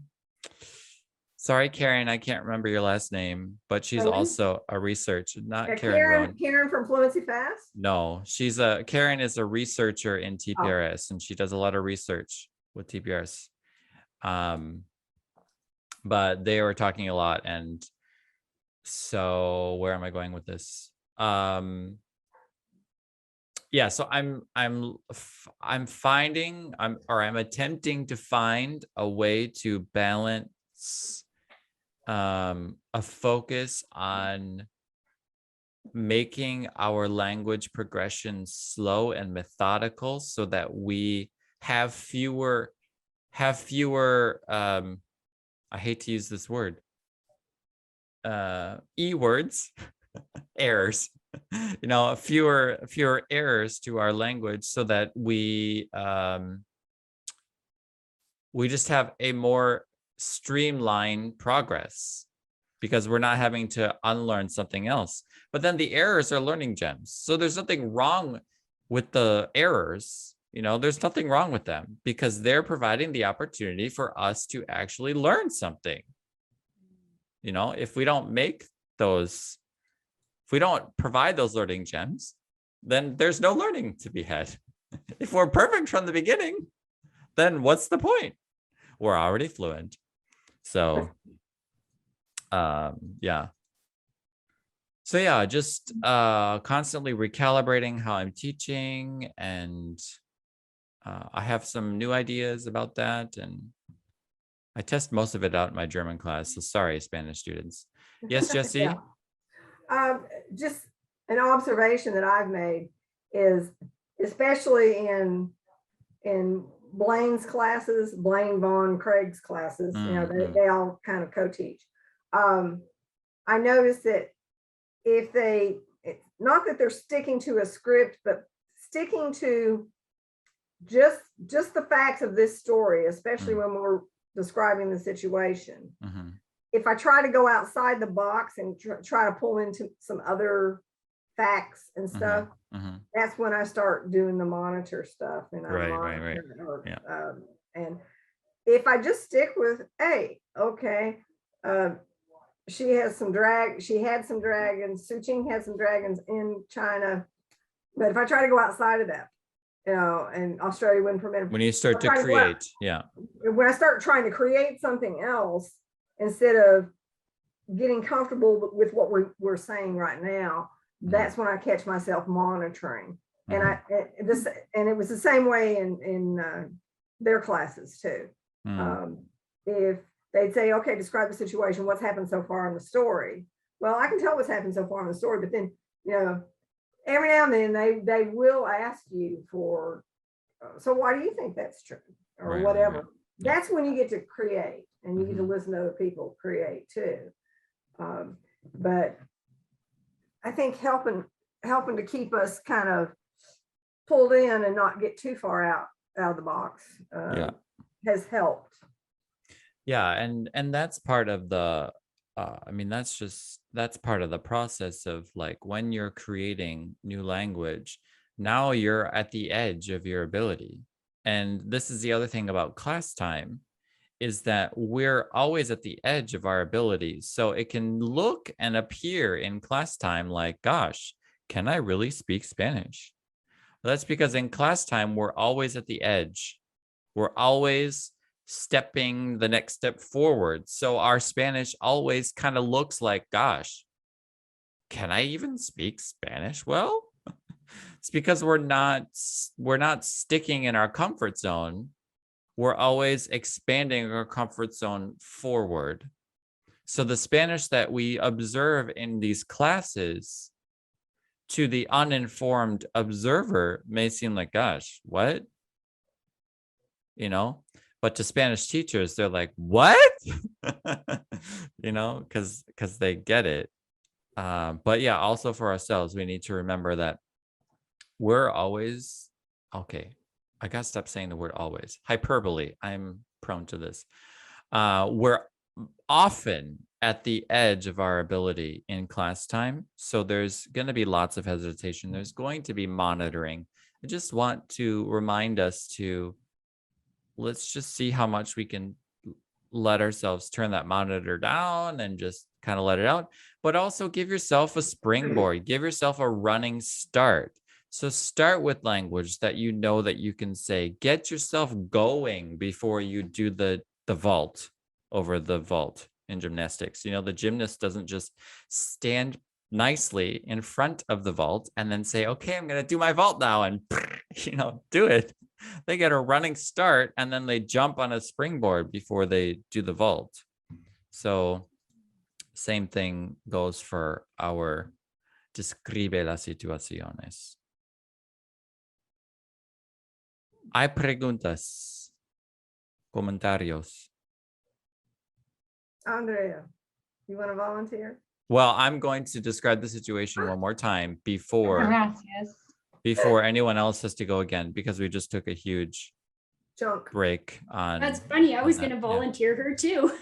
Sorry, Karen, I can't remember your last name, but she's also a researcher. Not Karen. Karen from Fluency Fast? No, Karen is a researcher in TPRS, and she does a lot of research with TPRS. But they were talking a lot, and so where am I going with this? Yeah, so I'm attempting to find a way to balance a focus on making our language progression slow and methodical so that we have fewer I hate to use this word, words errors, fewer errors to our language so that we just have a more streamlined progress because we're not having to unlearn something else. But then the errors are learning gems. So there's nothing wrong with the errors. There's nothing wrong with them because they're providing the opportunity for us to actually learn something. If we don't provide those learning gems, then there's no learning to be had. If we're perfect from the beginning, then what's the point? We're already fluent. So, yeah. So yeah, just constantly recalibrating how I'm teaching, and I have some new ideas about that, and I test most of it out in my German class. So sorry, Spanish students. Yes, Jessie? Just an observation that I've made is, especially in Blaine's classes, Blaine Vaughn Craig's classes, you know, they all kind of co-teach. I noticed that if not that they're sticking to a script, but sticking to just the facts of this story, especially when we're describing the situation. If I try to go outside the box and try to pull into some other facts and stuff, that's when I start doing the monitor stuff. And and if I just stick with, hey, okay, she has some she had some dragons, Su Qing had some dragons in China. But if I try to go outside of that, you know, and Australia wouldn't permit it. When you start to create, when I start trying to create something else, instead of getting comfortable with what we're saying right now, that's when I catch myself monitoring. And it was the same way in their classes too. If they'd say, okay, describe the situation, what's happened so far in the story. Well, I can tell what's happened so far in the story, but then, you know, every now and then they will ask you for, so why do you think that's true? Or whatever. That's when you get to create, and you get to listen to other people create too. But I think helping to keep us kind of pulled in and not get too far out of the box has helped. Yeah, and that's part of the I mean, that's part of the process of, like, when you're creating new language, now you're at the edge of your ability. And this is the other thing about class time, is that we're always at the edge of our abilities. So it can look and appear in class time like, gosh, can I really speak Spanish? Well, that's because in class time, we're always at the edge. We're always stepping the next step forward. So our Spanish always kind of looks like, gosh, can I even speak Spanish well? It's because we're not sticking in our comfort zone. We're always expanding our comfort zone forward. So the Spanish that we observe in these classes, to the uninformed observer, may seem like, gosh, what? You know? But to Spanish teachers, they're like, what? You know, because they get it. But yeah, also for ourselves, we need to remember that we're always, okay, I gotta stop saying the word always. Hyperbole, I'm prone to this. We're often at the edge of our ability in class time. So there's gonna be lots of hesitation. There's going to be monitoring. I just want to remind us to, let's just see how much we can let ourselves turn that monitor down and just kind of let it out, but also give yourself a springboard, give yourself a running start. So start with language that you know that you can say, get yourself going before you do the vault over the vault in gymnastics. You know, the gymnast doesn't just stand nicely in front of the vault and then say, okay, I'm going to do my vault now, and, you know, do it. They get a running start and then they jump on a springboard before they do the vault. So same thing goes for our describe las situaciones. Hay preguntas, comentarios. Andrea, you want to volunteer? Well, I'm going to describe the situation one more time before anyone else has to go again, because we just took a huge chunk break on. That's funny. I was going to volunteer her too.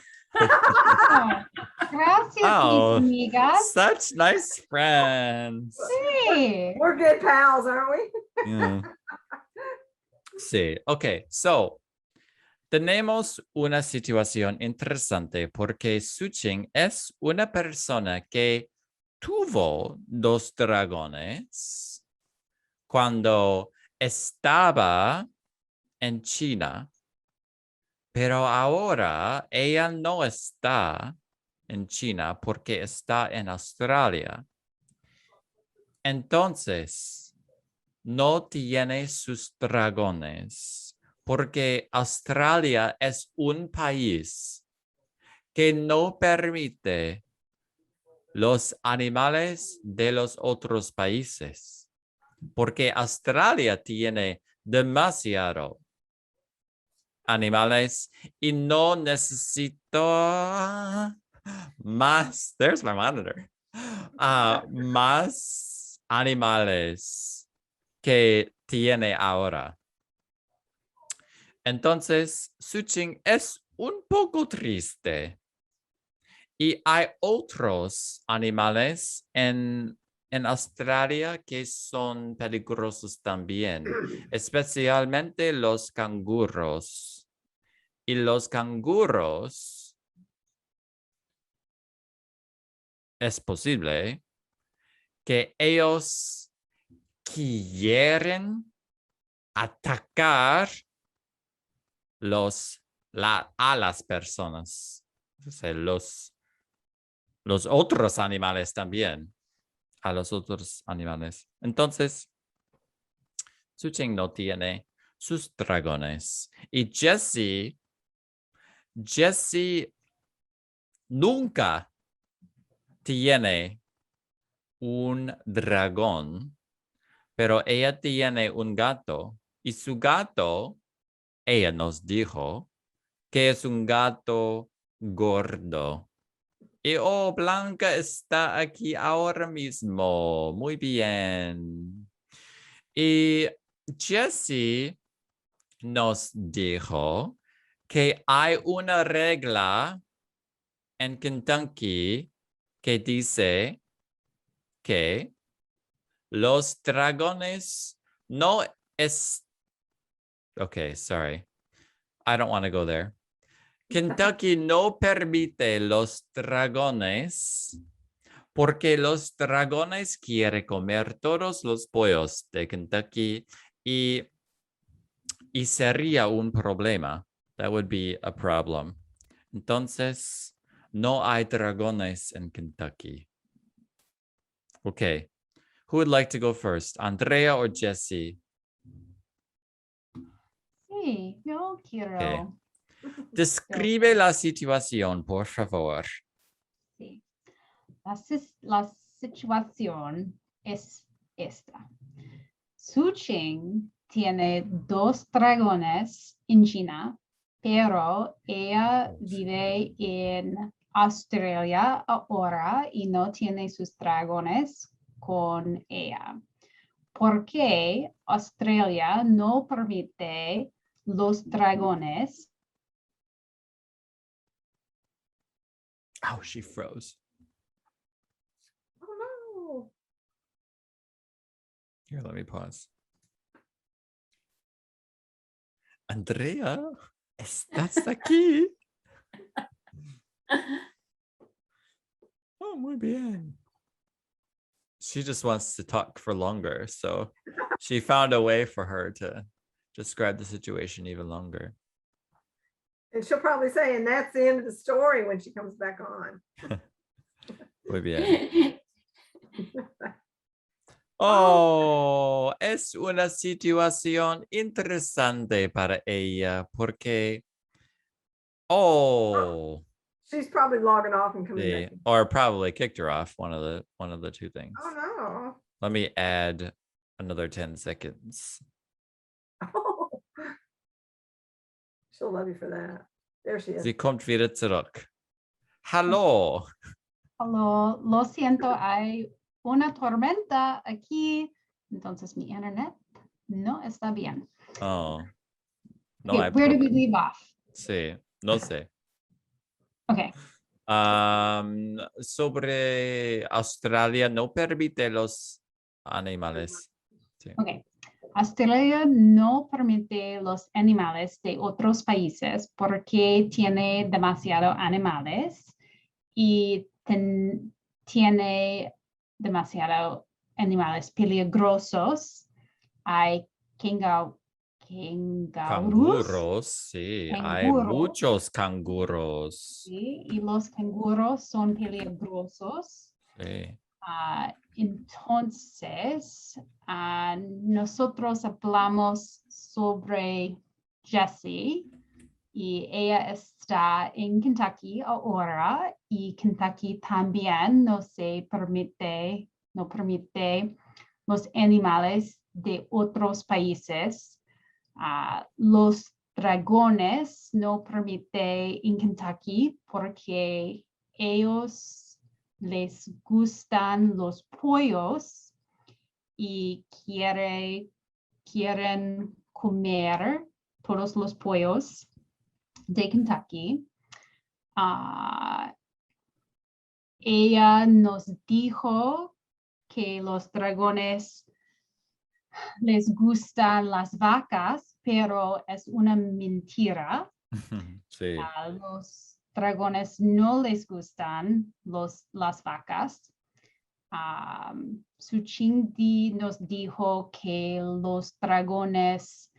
Gracias, mis amigas. Such nice friends. Hey. We're good pals, aren't we? Yeah. Sí. Okay, so tenemos una situación interesante porque Su Qing es una persona que tuvo 2 dragones cuando estaba en China, pero ahora ella no está en China porque está en Australia. Entonces, no tiene sus dragones porque Australia es un país que no permite los animales de los otros países, porque Australia tiene demasiado animales y no necesito más. There's my monitor. Más animales que tiene ahora. Entonces, Suching es un poco triste. Y hay otros animales en Australia que son peligrosos también, especialmente los canguros. Y los canguros es posible que ellos quieren atacar a las personas. O sea, los otros animales también. A los otros animales. Entonces, Suching no tiene sus dragones. Y Jessie nunca tiene un dragón, pero ella tiene un gato. Y su gato, ella nos dijo, que es un gato gordo. Y Blanca está aquí ahora mismo. Muy bien. Y Jessie nos dijo que hay una regla en Kentucky que dice que los dragones no es... Okay, sorry. I don't want to go there. Kentucky no permite los dragones porque los dragones quieren comer todos los pollos de Kentucky y sería un problema. That would be a problem. Entonces, no hay dragones en Kentucky. Okay. Who would like to go first? Andrea or Jessie? Sí, yo quiero. Okay. Describe la situación, por favor. Sí. La situación es esta. Suching tiene 2 dragones en China, pero ella vive en Australia ahora y no tiene sus dragones con ella. ¿Por qué Australia no permite los dragones? Oh, she froze. Oh no. Here, let me pause. Andrea, ¿estás aquí? Oh, muy bien. She just wants to talk for longer, so she found a way for her to describe the situation even longer. And she'll probably say, and that's the end of the story when she comes back on. Muy bien. Oh, es una situación interesante para ella porque, She's probably logging off and coming sí, back. or probably kicked her off, one of the two things. Oh no. Let me add another 10 seconds. Oh. She'll love you for that. There she is. Sie kommt wieder zurück. Hallo. Hello, lo siento, hay una tormenta aquí, entonces mi internet no está bien. Oh. No Okay, hay where did we problema. leave off? Sí, no sé. Okay, Sobre Australia no permite los animales. Sí. okay. Australia no permite los animales de otros países porque tiene demasiados animales y tiene demasiados animales peligrosos. Hay kangaroos. Canguros, sí, hay Canguros. muchos canguros. Sí, y los canguros son peligrosos. Sí. Entonces, nosotros hablamos sobre Jessie y ella está en Kentucky ahora y Kentucky también no permite los animales de otros países. Los dragones no permite en Kentucky porque ellos les gustan los pollos y quieren comer todos los pollos de Kentucky. Ella nos dijo que los dragones les gustan las vacas, pero es una mentira. Sí. A los dragones no les gustan las vacas. Suchindi nos dijo que los dragones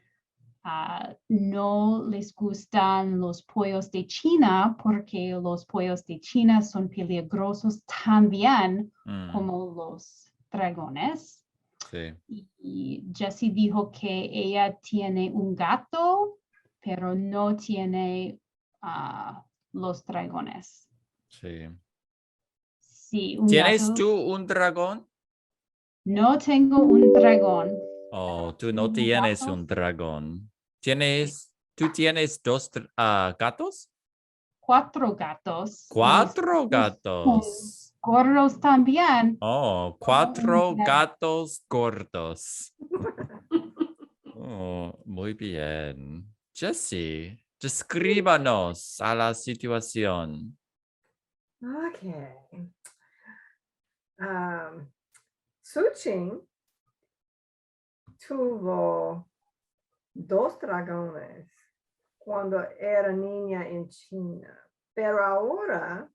no les gustan los pollos de China porque los pollos de China son peligrosos también como los dragones. Sí. Y Jessie dijo que ella tiene un gato, pero no tiene los dragones. Sí. Sí, un ¿Tienes gato. tú un dragón? No tengo un dragón. Oh, tú no ¿Tengo tienes gatos? un dragón. ¿Tú tienes dos gatos? 4 gatos. 4 Y gatos. gordos también. Oh, como 4 un gatos gordos. Oh, muy bien. Jessie, descríbanos a la situación. Okay. Suching tuvo 2 dragones cuando era niña en China, pero ahora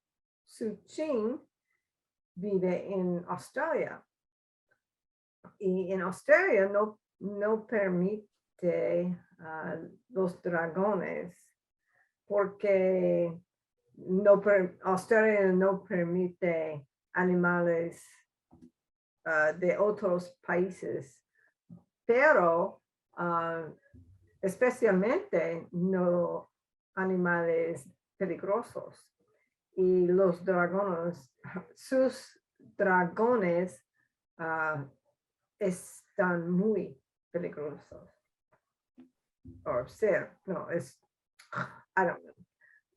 Suching vive en Australia. Y en Australia no permite los dragones porque Australia no permite animales de otros países, pero especialmente no animales peligrosos. Y los dragones, sus dragones están muy peligrosos. O ser, no, I don't know.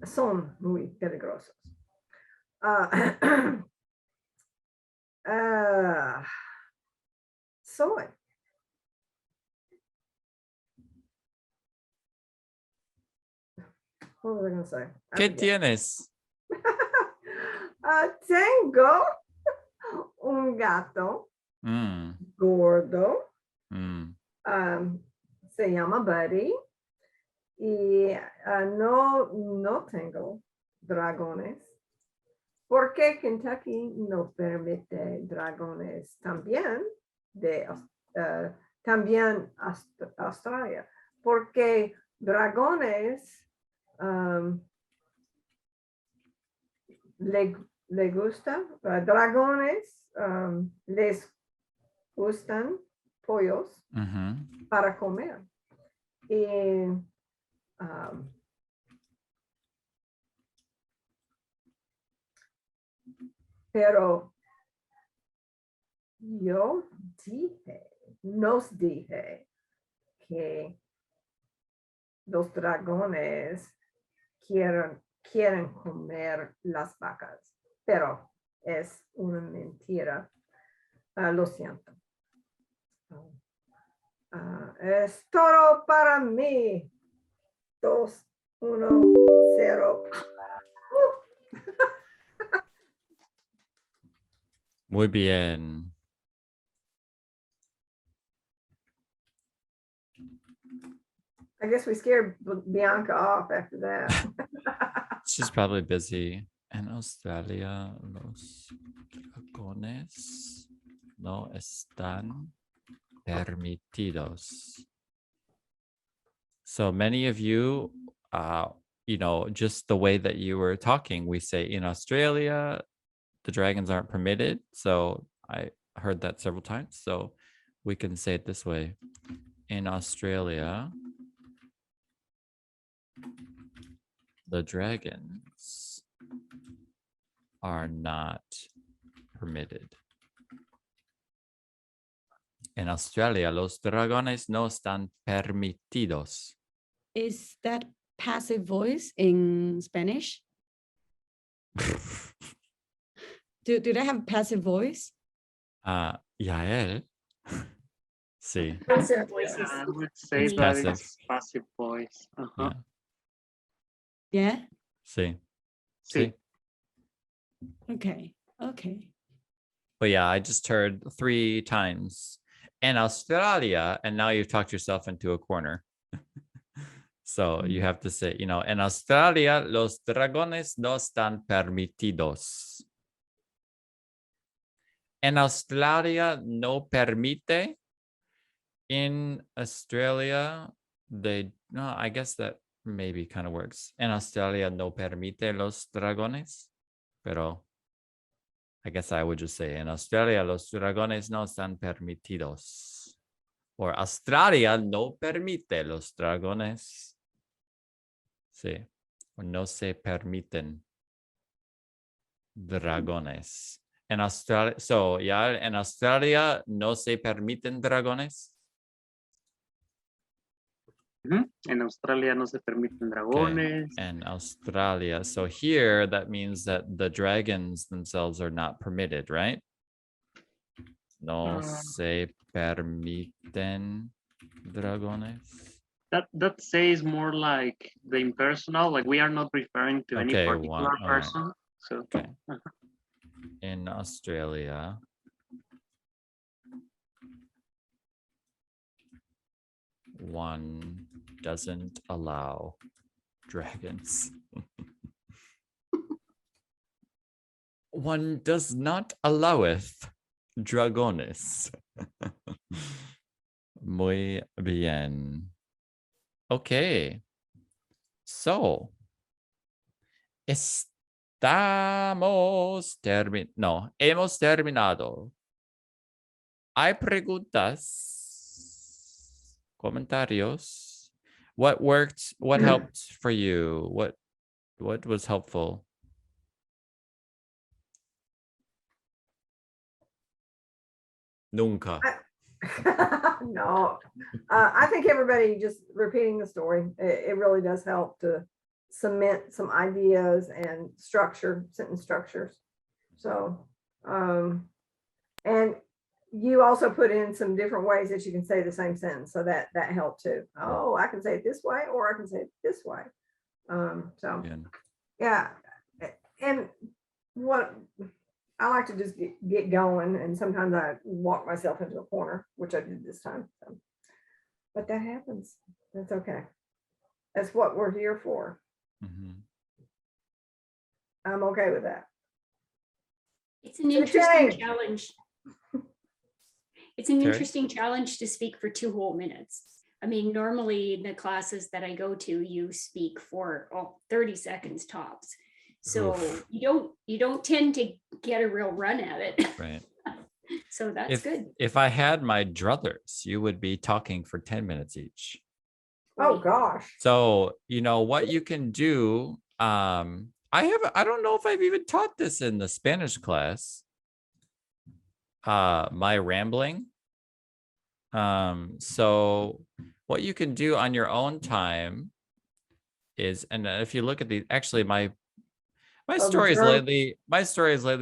Son muy peligrosos. Soy. What was I going to say? I ¿Qué forget. tienes? Tengo un gato gordo. Se llama Buddy. Y no tengo dragones. Porque Kentucky no permite dragones también también Australia. Porque dragones le gusta, dragones les gustan pollos para comer. Y pero nos dije que los dragones quieren comer las vacas, pero es una mentira. Lo siento. Es todo para mí. 2, 1, 0. Muy bien. I guess we scared Bianca off after that. She's probably busy. En Australia, los dragones no están permitidos. So many of you, just the way that you were talking, we say in Australia, the dragons aren't permitted. So I heard that several times. So we can say it this way. In Australia, The dragons are not permitted. En Australia, los dragones no están permitidos. Is that passive voice in Spanish? Do they have passive voice? Yael. Sí. Passive voices. I would say It's that passive. it's passive voice. Uh-huh. Yeah. Yeah. Sí. Sí. Okay. Okay. But yeah, I just heard 3 times. In Australia, and now you've talked yourself into a corner. So you have to say, you know, en Australia, los dragones no están permitidos. En Australia no permite. In Australia, no, I guess that maybe kind of works. En Australia no permite los dragones, pero I guess I would just say in Australia los dragones no están permitidos. Or Australia no permite los dragones. Sí. O no se permiten dragones. En Australia, so yeah, en Australia no se permiten dragones. En Australia no se permiten dragones. Okay. And Australia. So here that means that the dragons themselves are not permitted, right? No se permiten dragones. That says more like the impersonal, like we are not referring to any Okay, particular all right. person. So Okay. In Australia, one doesn't allow dragons. One does not alloweth dragones. Muy bien. Okay. So, hemos terminado. ¿Hay preguntas? Comentarios? What worked? What helped for you? What was helpful? Nunca. No, I think everybody just repeating the story, it really does help to cement some ideas and sentence structures. So, and you also put in some different ways that you can say the same sentence. So that helped too. Oh, I can say it this way, or I can say it this way. So Bien. yeah. And what I like to just get going, and sometimes I walk myself into a corner, which I did this time. So. But that happens. That's okay. That's what we're here for. Mhm. I'm okay with that. It's an It's a interesting change. challenge. It's an Okay. interesting challenge to speak for 2 whole minutes. I mean, normally in the classes that I go to, you speak for 30 seconds tops. So Oof. you don't tend to get a real run at it. Right. So that's good. If I had my druthers, you would be talking for 10 minutes each. Oh gosh. So, you know what you can do. I don't know if I've even taught this in the Spanish class. My rambling. So what you can do on your own time is, and if you look at the, actually my stories lately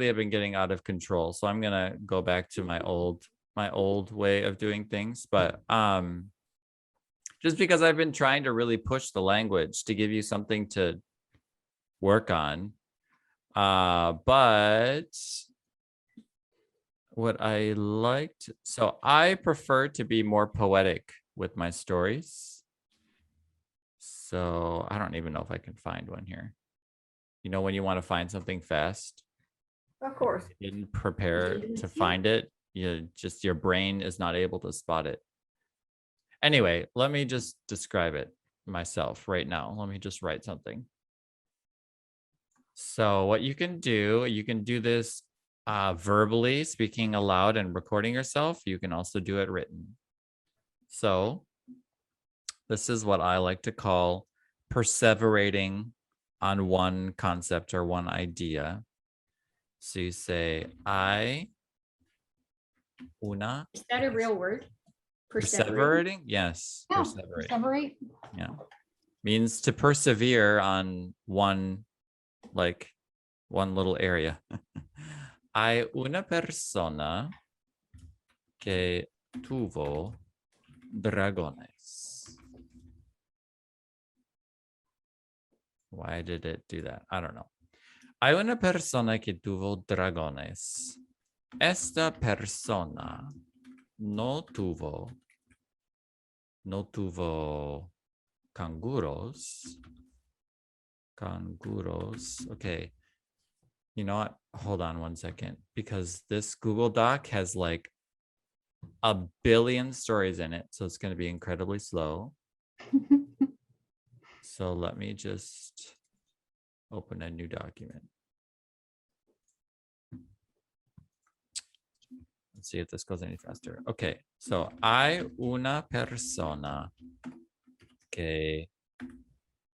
have been getting out of control. So I'm gonna go back to my old way of doing things. But just because I've been trying to really push the language to give you something to work on. But what I liked, so I prefer to be more poetic with my stories. So I don't even know if I can find one here. You know, when you want to find something fast, Of course. you didn't prepare to find it, your brain is not able to spot it. Anyway, let me just describe it myself right now. Let me just write something. So what you can do this verbally, speaking aloud and recording yourself. You can also do it written. So this is what I like to call perseverating on one concept or one idea. So you say, I una. Is that a real word? Perseverating? Yes. Yeah, Perseverating. perseverate. Yeah. Means to persevere on one little area. Hay una persona que tuvo dragones. Why did it do that? I don't know. Hay una persona que tuvo dragones. Esta persona no tuvo canguros. Canguros. Okay. You know what? Hold on one second, because this Google Doc has like a billion stories in it. So it's going to be incredibly slow. So let me just open a new document. Let's see if this goes any faster. Okay, so hay una persona que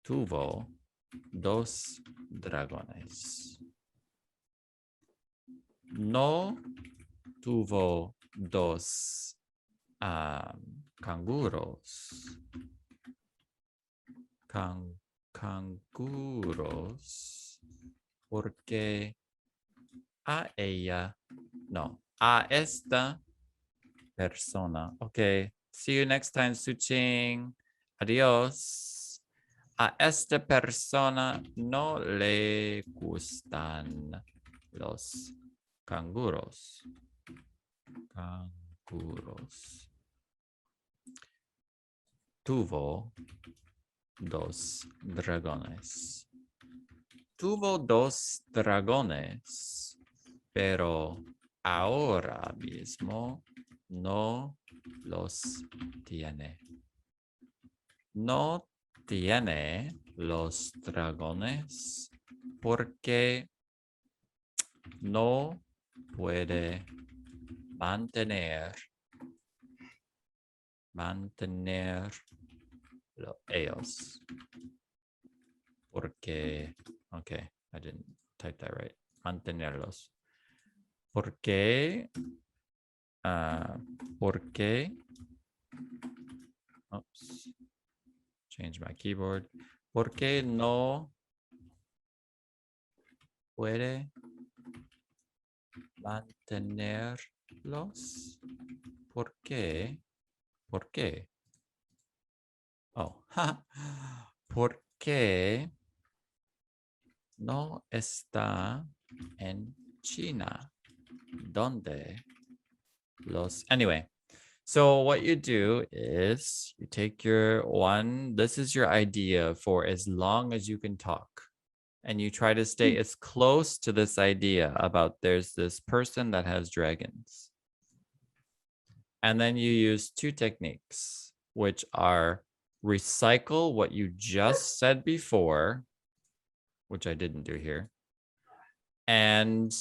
tuvo dos dragones. No tuvo dos canguros. Canguros, porque a esta persona. Okay, see you next time, Suching. Adios. A esta persona no le gustan los canguros. Canguros. Tuvo dos dragones. Tuvo dos dragones, pero ahora mismo no los tiene. No tiene los dragones porque no puede mantener ellos. Porque, okay, I didn't type that right. Mantenerlos. Porque, oops, change my keyboard. Porque no puede mantenerlos. ¿Por qué? ¿Por qué? Oh, porque no está en China. ¿Dónde? Anyway, so what you do is you take this is your idea for as long as you can talk. And you try to stay as close to this idea about there's this person that has dragons. And then you use two techniques, which are recycle what you just said before, which I didn't do here, and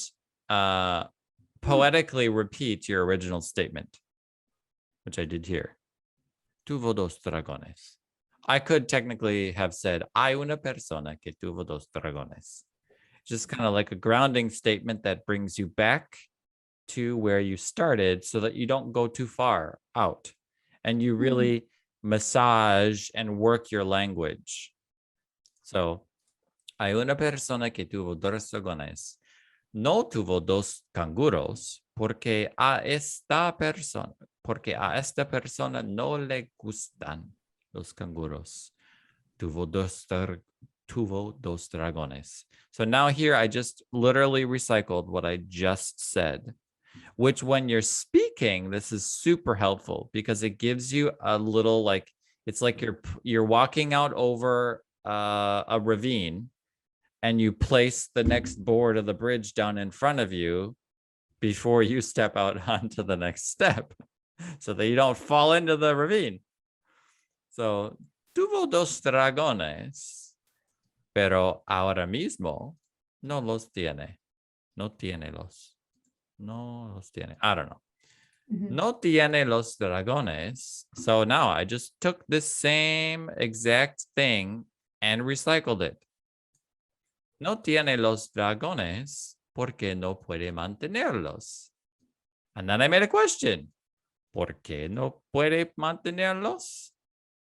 poetically repeat your original statement, which I did here. Tuvo dos dragones. I could technically have said, hay una persona que tuvo dos dragones. Just kind of like a grounding statement that brings you back to where you started so that you don't go too far out and you really massage and work your language. So, hay una persona que tuvo dos dragones. No tuvo dos canguros porque a esta persona no le gustan los canguros. Tuvo dos dragones. So now here I just literally recycled what I just said, which when you're speaking, this is super helpful because it gives you a little it's like you're walking out over a ravine and you place the next board of the bridge down in front of you before you step out onto the next step so that you don't fall into the ravine. So, tuvo dos dragones, pero ahora mismo no los tiene. No tiene los. No los tiene. I don't know. No tiene los dragones. So now I just took this same exact thing and recycled it. no tiene los dragones porque no puede mantenerlos. And then I made a question. ¿Por qué no puede mantenerlos?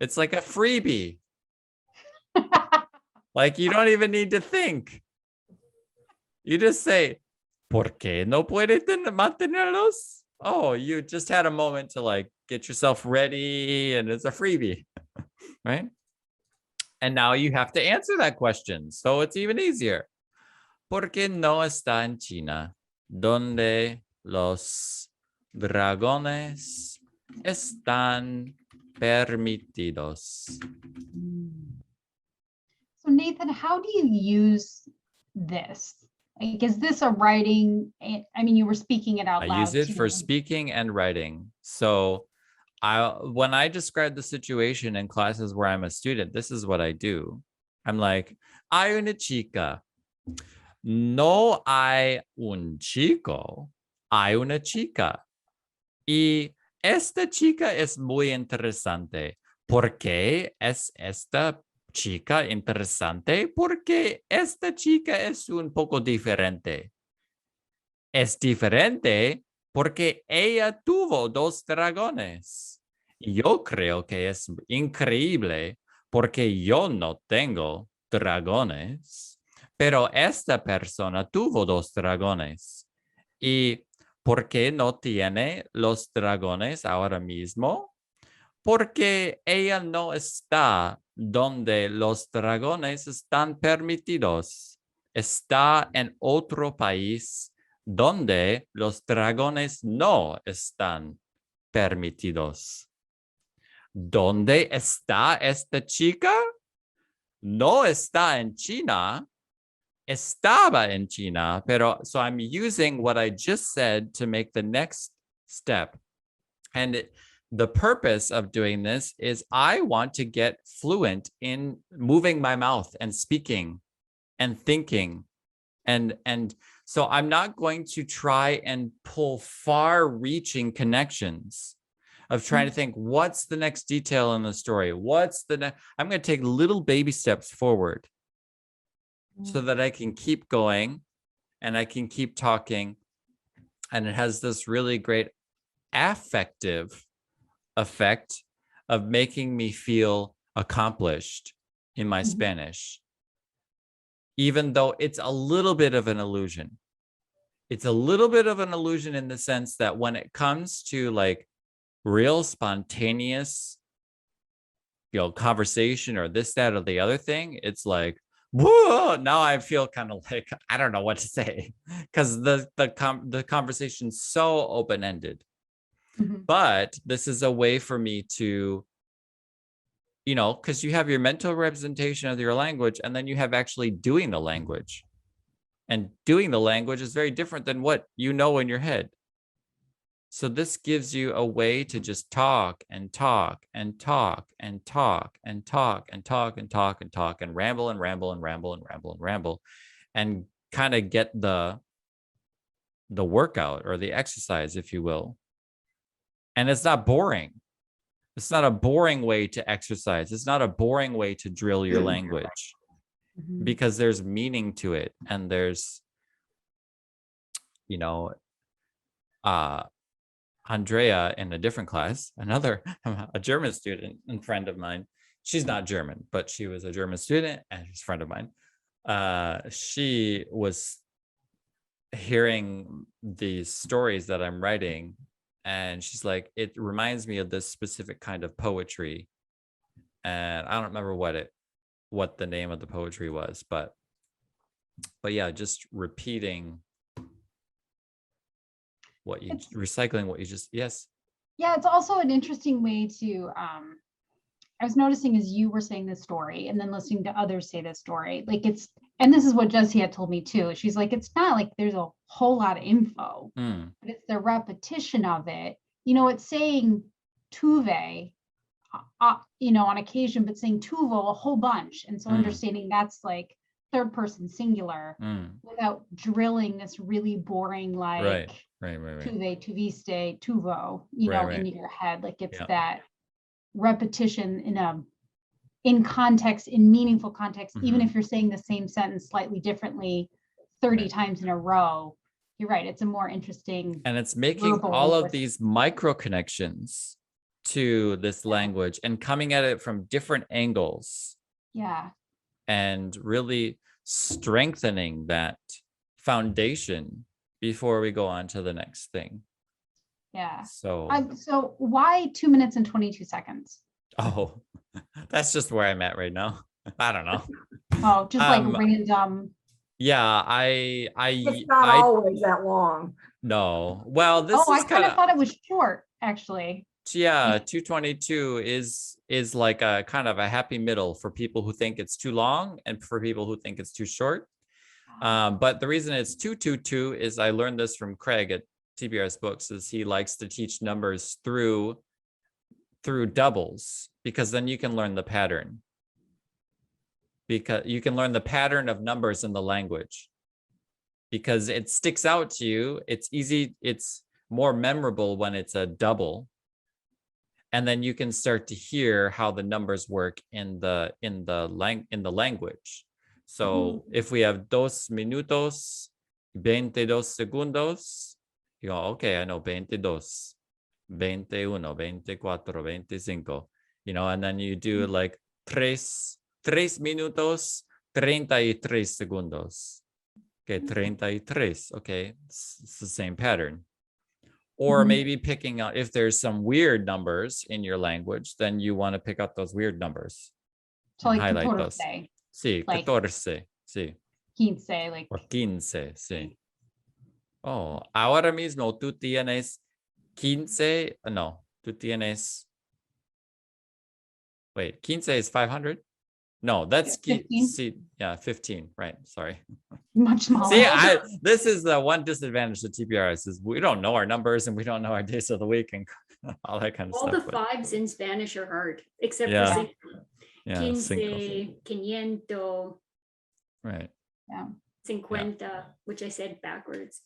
It's like a freebie. Like you don't even need to think. You just say, ¿por qué no puede mantenerlos? Oh, you just had a moment to like get yourself ready and it's a freebie, right? And now you have to answer that question. So it's even easier. ¿Por qué no está en China, donde los dragones están permitidos? So Nathan, how do you use this? Like, is this a writing? I mean, you were speaking it out loud. I use it too. for speaking and writing. So when I describe the situation in classes where I'm a student, this is what I do. I'm like, hay una chica. No hay un chico, hay una chica. Y esta chica es muy interesante. ¿Por qué es esta chica interesante? Porque esta chica es un poco diferente. Es diferente porque ella tuvo 2 dragones. Yo creo que es increíble porque yo no tengo dragones, pero esta persona tuvo 2 dragones. ¿Y por qué no tiene los dragones ahora mismo? Porque ella no está donde los dragones están permitidos. Está en otro país donde los dragones no están permitidos. ¿Dónde está esta chica? No está en China. Estaba en China, pero so I'm using what I just said to make the next step. And the purpose of doing this is I want to get fluent in moving my mouth and speaking and thinking. And so I'm not going to try and pull far-reaching connections of trying to think, what's the next detail in the story? What's the next? I'm going to take little baby steps forward so that I can keep going and I can keep talking. And it has this really great affective effect of making me feel accomplished in my Spanish, even though it's a little bit of an illusion. It's a little bit of an illusion in the sense that when it comes to like real spontaneous, conversation or this, that, or the other thing, it's like, whoa, now I feel kind of like, I don't know what to say because the conversation's so open-ended. But this is a way for me to, because you have your mental representation of your language and then you have actually doing the language. And doing the language is very different than what you know in your head. So this gives you a way to just talk and talk and talk and talk and talk and talk and talk and talk and ramble and ramble and ramble and ramble and ramble and kind of get the workout or the exercise, if you will. And it's not boring. It's not a boring way to exercise. It's not a boring way to drill your language because there's meaning to it. And there's, Andrea in a different class, a German student and friend of mine. She's not German, but she was a German student and she's a friend of mine. She was hearing these stories that I'm writing and she's like, it reminds me of this specific kind of poetry. And I don't remember what the name of the poetry was, but yeah, just repeating recycling what you just, yes. Yeah, it's also an interesting way to, I was noticing as you were saying this story and then listening to others say this story, like and this is what Jessie had told me too. She's like, it's not like there's a whole lot of info, but it's the repetition of it. It's saying tuve, on occasion, but saying tuvo a whole bunch. And so understanding that's like third person singular without drilling this really boring, like tuve, tuviste, tuvo, in your head. Like it's that repetition in context, in meaningful context, even Mhm. if you're saying the same sentence slightly differently 30 Right. times in a row, you're right. It's a more interesting. And it's making verbal all of linguistic. these micro connections to this language and coming at it from different angles Yeah. and really strengthening that foundation before we go on to the next thing. Yeah. So, So why 2 minutes and 22 seconds? oh, that's just where I'm at right now. I don't know. Oh, just like Um, random. Yeah, It's not I always that long. no. Well, this Oh, I is kind of kind thought it was short, actually. yeah, 222 is like a kind of a happy middle for people who think it's too long and for people who think it's too short. But the reason it's 222 is I learned this from Craig at TPRS Books, is he likes to teach numbers through doubles, because then you can learn the pattern. Because you can learn the pattern of numbers in the language. Because it sticks out to you. It's easy, it's more memorable when it's a double. And then you can start to hear how the numbers work in the language. So if we have 2 minutos, 22 segundos, you go, okay, I know 22, 21, 24, 25, you know, and then you do like 3 minutos, 33 segundos. Okay, 33, okay, it's the same pattern. Or Mhm. maybe picking out, if there's some weird numbers in your language, then you want to pick out those weird numbers So and like highlight 14, those. Sí, like 14, sí, 15, like. o 15, sí. Oh, ahora mismo tú tienes 15, no, tú tienes, wait, 15 is 500? No, that's 15, see, yeah, 15, right, sorry. much smaller. See, this is the one disadvantage of TPRS is we don't know our numbers and we don't know our days of the week and all that kind of All stuff. the fives in Spanish are hard, except Yeah. for Yeah, quince, quiniento, right. Yeah. cincuenta, which I said backwards.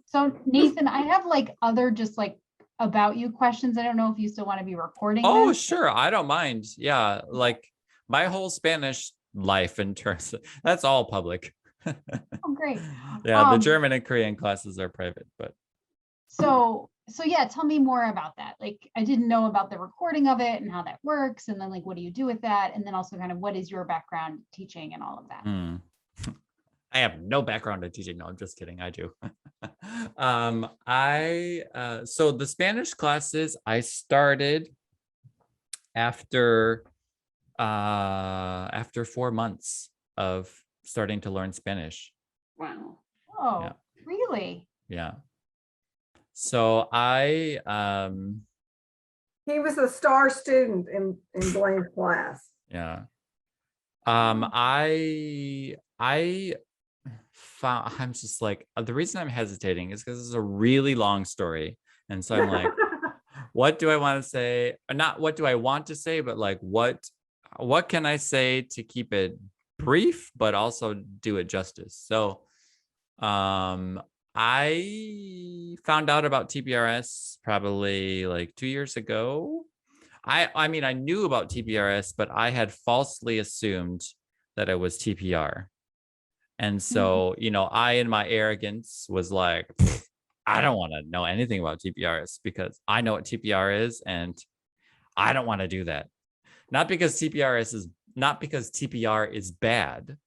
So Nathan, I have like other just like about you questions. I don't know if you still want to be recording Oh, this. sure. I don't mind. Yeah, like my whole Spanish life in terms of, that's all public. Oh, great. Yeah, the German and Korean classes are private, but So yeah, tell me more about that. Like, I didn't know about the recording of it and how that works. And then like, what do you do with that? And then also kind of what is your background teaching and all of that? I have no background in teaching. No, I'm just kidding. I do. So the Spanish classes I started after 4 months of starting to learn Spanish. Wow. Oh, Yeah. really? Yeah. So I He was a star student in Blaine's class. yeah. I found, I'm just like, the reason I'm hesitating is because it's a really long story. And so I'm like, what do I want to say? Not what do I want to say, but like what can I say to keep it brief, but also do it justice? So I found out about TPRS probably like 2 years ago. I mean, I knew about TPRS, but I had falsely assumed that it was TPR. And so, you know, I, in my arrogance, was like, I don't want to know anything about TPRS because I know what TPR is and I don't want to do that. Not because TPR is bad,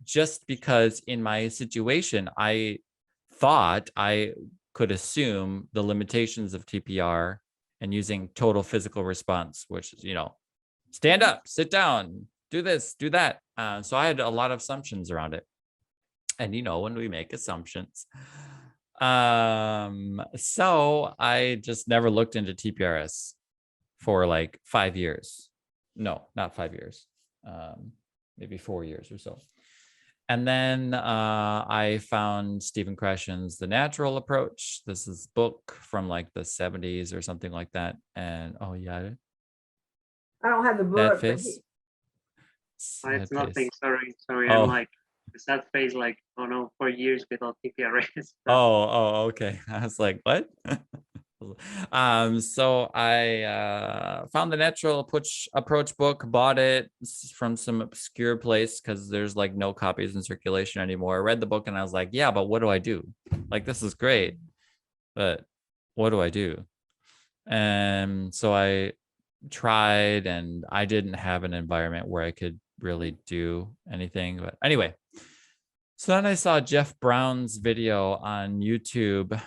just because in my situation, I thought I could assume the limitations of TPR and using total physical response, which is, you know, stand up, sit down, do this, do that. So I had a lot of assumptions around it. And, you know, when we make assumptions. So I just never looked into TPRS for like 5 years. No, not 5 years. Maybe 4 years or so. And then I found Stephen Krashen's The Natural Approach. This is a book from like the 70s or something like that. And oh yeah. I don't have the book. That But face. It's nothing. Sorry. Oh. I'm like the sad face. Like, oh no, for years without TPRS. Oh, okay. I was like, what? So I found the natural approach book, bought it from some obscure place because there's like no copies in circulation anymore. I read the book and I was like, yeah, but what do I do? Like, this is great, but what do I do? And so I tried, and I didn't have an environment where I could really do anything. But anyway, so then I saw Jeff Brown's video on YouTube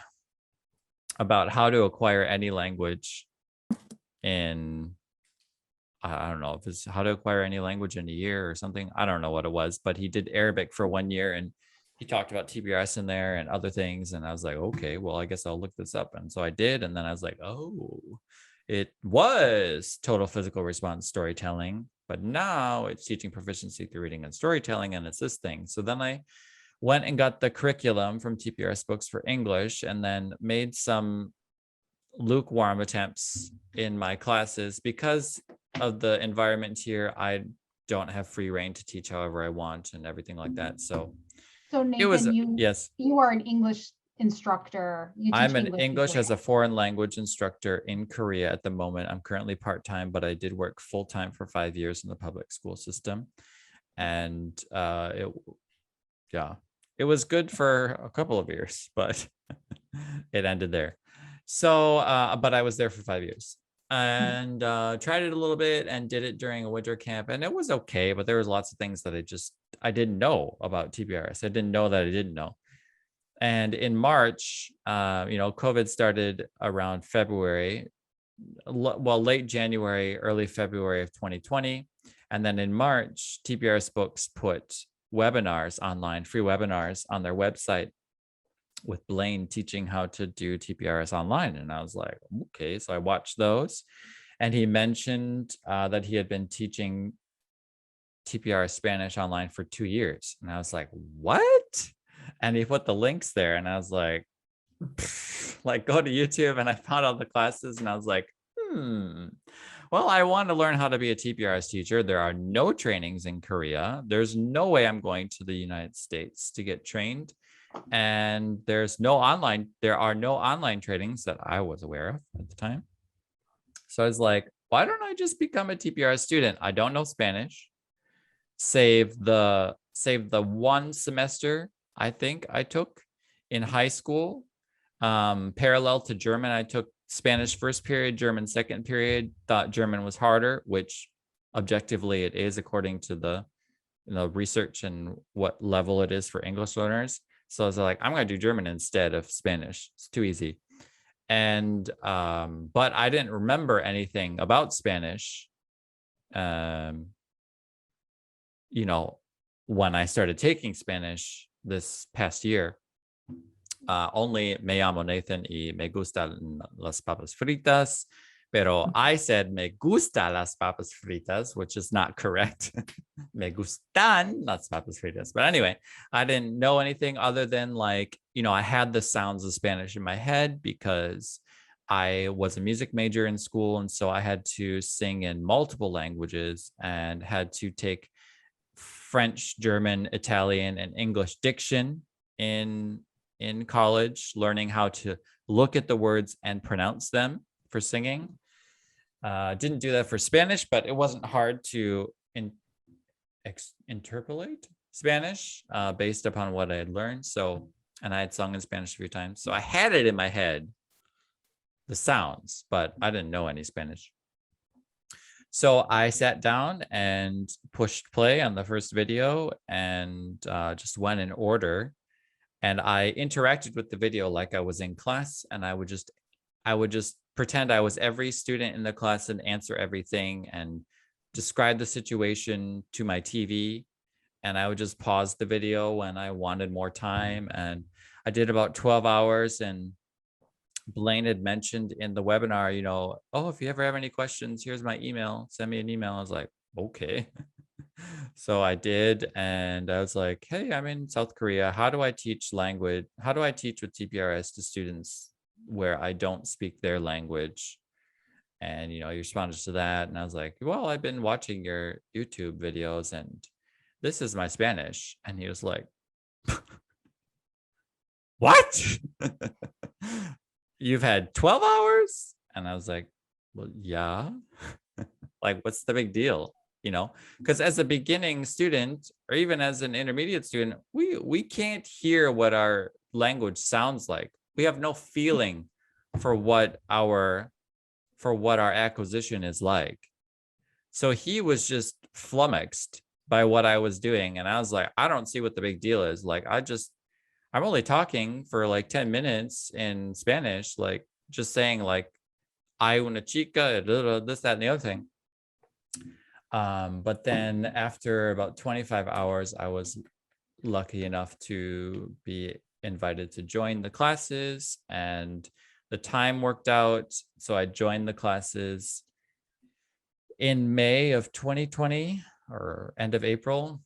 about how to acquire any language in, I don't know if it's how to acquire any language in a year or something. I don't know what it was, but he did Arabic for 1 year and he talked about TPRS in there and other things. And I was like, okay, well, I guess I'll look this up. And so I did. And then I was like, oh, it was total physical response storytelling, but now it's teaching proficiency through reading and storytelling. And it's this thing. So then I went and got the curriculum from TPRS Books for English and then made some lukewarm attempts in my classes. Because of the environment here, I don't have free reign to teach however I want and everything like that. So Nathan, it was, yes, you are an English instructor. You teach I'm an English as a Korea. foreign language instructor in Korea at the moment. I'm currently part-time, but I did work full-time for 5 years in the public school system. And it was good for a couple of years, but it ended there. So, but I was there for 5 years and tried it a little bit and did it during a winter camp, and it was okay, but there was lots of things that I didn't know about TPRS. I didn't know that I didn't know. And in March, COVID started around February, well, late January, early February of 2020. And then in March, TPRS Books put webinars online, free webinars on their website with Blaine teaching how to do TPRS online. And I was like, okay, so I watched those. And he mentioned that he had been teaching TPRS Spanish online for 2 years. And I was like, what? And he put the links there. And I was like, go to YouTube. And I found all the classes and I was like, well, I want to learn how to be a TPRS teacher. There are no trainings in Korea. There's no way I'm going to the United States to get trained. And there are no online trainings that I was aware of at the time. So I was like, why don't I just become a TPRS student? I don't know Spanish. Save the 1 semester I think I took in high school. Parallel to German, I took Spanish first period, German second period, thought German was harder, which objectively it is according to the research and what level it is for English learners. So I was like, I'm going to do German instead of Spanish. It's too easy. And but I didn't remember anything about Spanish. When I started taking Spanish this past year. Only me llamo Nathan y me gustan las papas fritas, pero I said me gusta las papas fritas, which is not correct. Me gustan las papas fritas. But anyway, I didn't know anything other than I had the sounds of Spanish in my head because I was a music major in school. And so I had to sing in multiple languages and had to take French, German, Italian, and English diction in college, learning how to look at the words and pronounce them for singing. Didn't do that for Spanish, but it wasn't hard to interpolate Spanish based upon what I had learned. So, and I had sung in Spanish a few times. So I had it in my head, the sounds, but I didn't know any Spanish. So I sat down and pushed play on the first video and just went in order. And I interacted with the video like I was in class, and I would just pretend I was every student in the class and answer everything and describe the situation to my TV. And I would just pause the video when I wanted more time. And I did about 12 hours. And Blaine had mentioned in the webinar, oh, if you ever have any questions, here's my email. Send me an email. I was like, okay. So I did, and I was like, hey, I'm in South Korea. How do I teach language? How do I teach with TPRS to students where I don't speak their language? And, he responded to that. And I was like, well, I've been watching your YouTube videos and this is my Spanish. And he was like, what? you've had 12 hours? And I was like, well, yeah. Like, what's the big deal? You know, because as a beginning student, or even as an intermediate student, we can't hear what our language sounds like. We have no feeling for what our acquisition is like. So he was just flummoxed by what I was doing. And I was like, I don't see what the big deal is. Like, I'm only talking for like 10 minutes in Spanish, like just saying like, hay una chica, this, that, and the other thing. But then after about 25 hours, I was lucky enough to be invited to join the classes, and the time worked out. So I joined the classes in May of 2020 or end of April.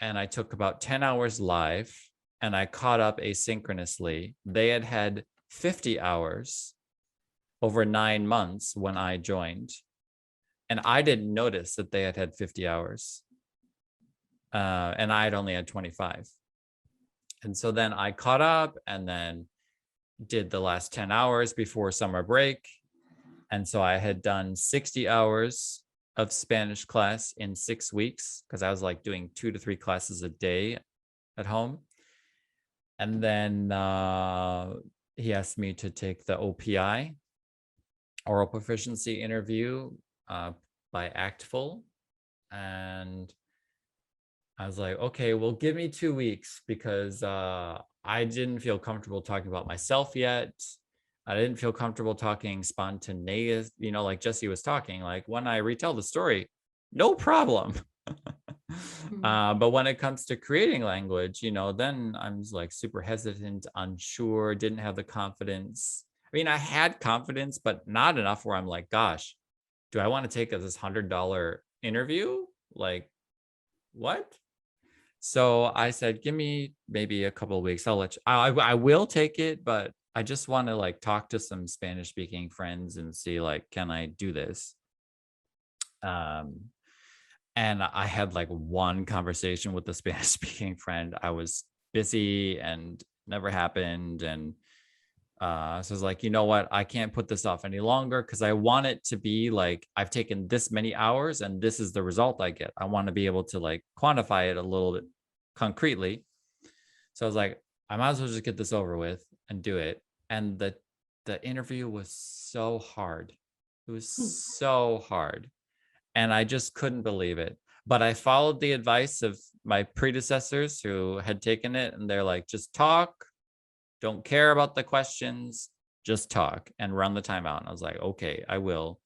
And I took about 10 hours live, and I caught up asynchronously. They had 50 hours over 9 months when I joined. And I didn't notice that they had 50 hours. And I had only had 25. And so then I caught up and then did the last 10 hours before summer break. And so I had done 60 hours of Spanish class in 6 weeks, because I was like doing 2 to 3 classes a day at home. And then he asked me to take the OPI, oral proficiency interview, by Actful. And I was like, okay, well, give me 2 weeks, because I didn't feel comfortable talking about myself yet. I didn't feel comfortable talking spontaneous, you know, like Jesse was talking, like when I retell the story, no problem. But when it comes to creating language, you know, then I'm like super hesitant, unsure, didn't have the confidence. I mean, I had confidence, but not enough where I'm like, gosh, do I want to take this $100 interview? Like, what? So I said, give me maybe a couple of weeks. I'll let you, I will take it, but I just want to like talk to some Spanish speaking friends and see like, can I do this? And I had like one conversation with the Spanish speaking friend. I was busy and never happened. And so I was like, you know what? I can't put this off any longer, because I want it to be like, I've taken this many hours and this is the result I get. I want to be able to like quantify it a little bit concretely. So I was like, I might as well just get this over with and do it. And the interview was so hard. It was so hard. And I just couldn't believe it. But I followed the advice of my predecessors who had taken it, and they're like, just talk. Don't care about the questions, just talk and run the timeout. And I was like, okay, I will.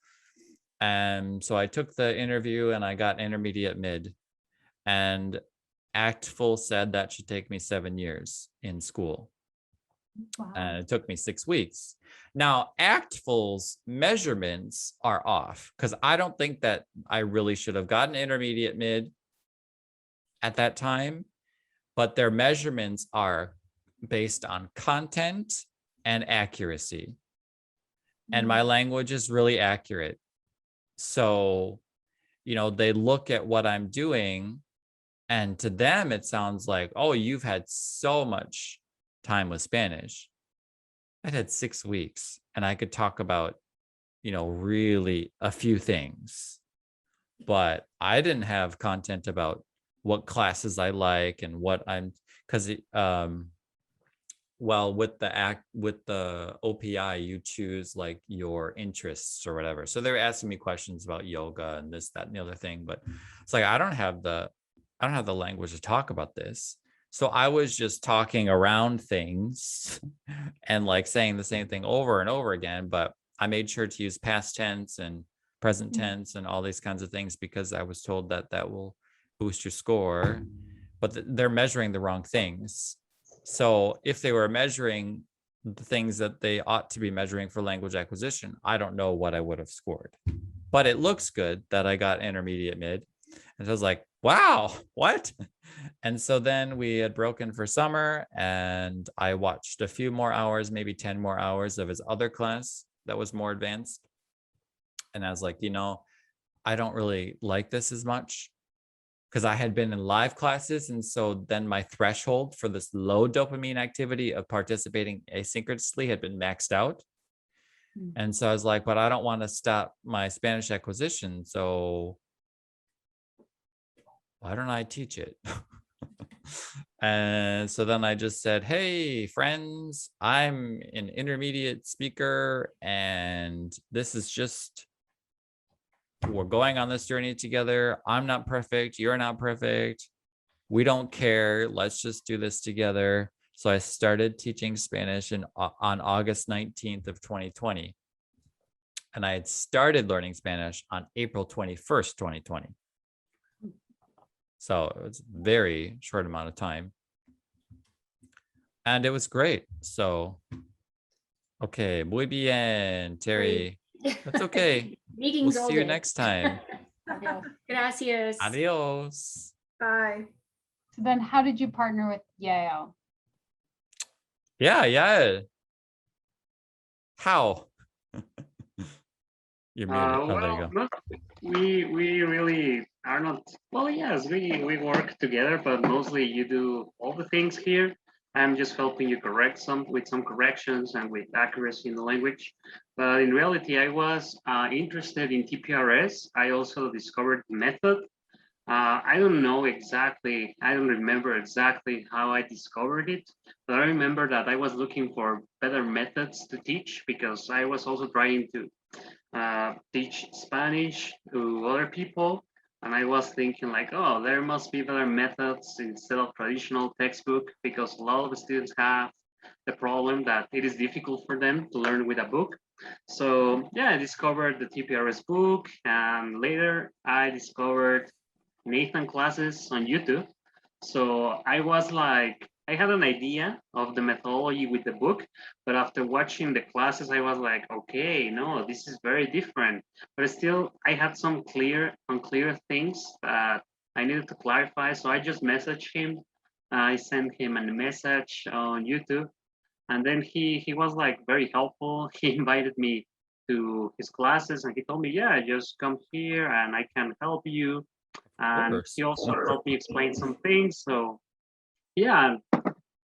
And so I took the interview and I got intermediate mid, and Actful said that should take me 7 years in school. Wow. And it took me 6 weeks. Now, Actful's measurements are off, because I don't think that I really should have gotten intermediate mid at that time, but their measurements are based on content and accuracy. And my language is really accurate. So, you know, they look at what I'm doing, and to them, it sounds like, oh, you've had so much time with Spanish. I'd had 6 weeks, and I could talk about, you know, really a few things, but I didn't have content about what classes I like and what I'm, because well, with the OPI, you choose like your interests or whatever. So they were asking me questions about yoga and this, that, and the other thing, but it's like, I don't have the language to talk about this. So I was just talking around things and like saying the same thing over and over again, but I made sure to use past tense and present tense and all these kinds of things, because I was told that that will boost your score, but they're measuring the wrong things. So if they were measuring the things that they ought to be measuring for language acquisition, I don't know what I would have scored, but it looks good that I got intermediate mid. And so I was like, wow, what? And so then we had broken for summer, and I watched a few more hours, maybe 10 more hours of his other class that was more advanced. And I was like, you know, I don't really like this as much, because I had been in live classes. And so then my threshold for this low dopamine activity of participating asynchronously had been maxed out. And so I was like, but I don't want to stop my Spanish acquisition. So why don't I teach it? And so then I just said, hey, friends, I'm an intermediate speaker, and this is just, we're going on this journey together. I'm not perfect. You're not perfect. We don't care. Let's just do this together. So I started teaching Spanish on August 19th of 2020. And I had started learning Spanish on April 21st, 2020. So it was a very short amount of time. And it was great. So, okay, muy bien, Terry. That's okay. We'll Meetings all see you day. next time. Gracias. Adios. Bye. So then how did you partner with Yale? Yeah. How? You're muted. Oh, there you go. Well, we really are not. Well, yes, we work together, but mostly you do all the things here. I'm just helping you correct some corrections and with accuracy in the language. But in reality, I was interested in TPRS. I also discovered the method. I don't know exactly, I don't remember exactly how I discovered it, but I remember that I was looking for better methods to teach because I was also trying to teach Spanish to other people. And I was thinking like, oh, there must be better methods instead of traditional textbook because a lot of the students have the problem that it is difficult for them to learn with a book. So yeah, I discovered the TPRS book, and later I discovered Nathan classes on YouTube. So I was like, I had an idea of the methodology with the book, but after watching the classes, I was like, okay, no, this is very different. But still, I had some unclear things that I needed to clarify. So I just messaged him. I sent him a message on YouTube, and then he was like very helpful. He invited me to his classes, and he told me, yeah, just come here and I can help you. And he also helped me explain some things. So yeah,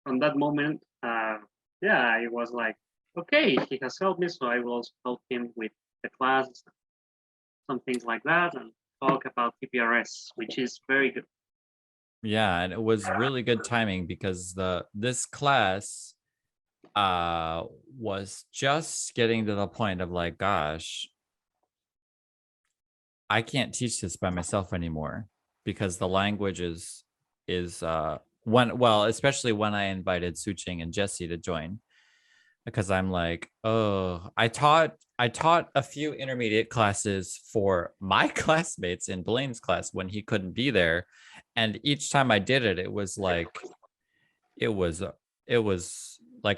from that moment, yeah, I was like, okay, he has helped me, so I will also help him with the class, some things like that, and talk about TPRS, which is very good. Yeah, and it was really good timing because this class was just getting to the point of like, gosh, I can't teach this by myself anymore because the language is especially when I invited Suching and Jesse to join, because I'm like, oh, I taught a few intermediate classes for my classmates in Blaine's class when he couldn't be there, and each time I did it, it was like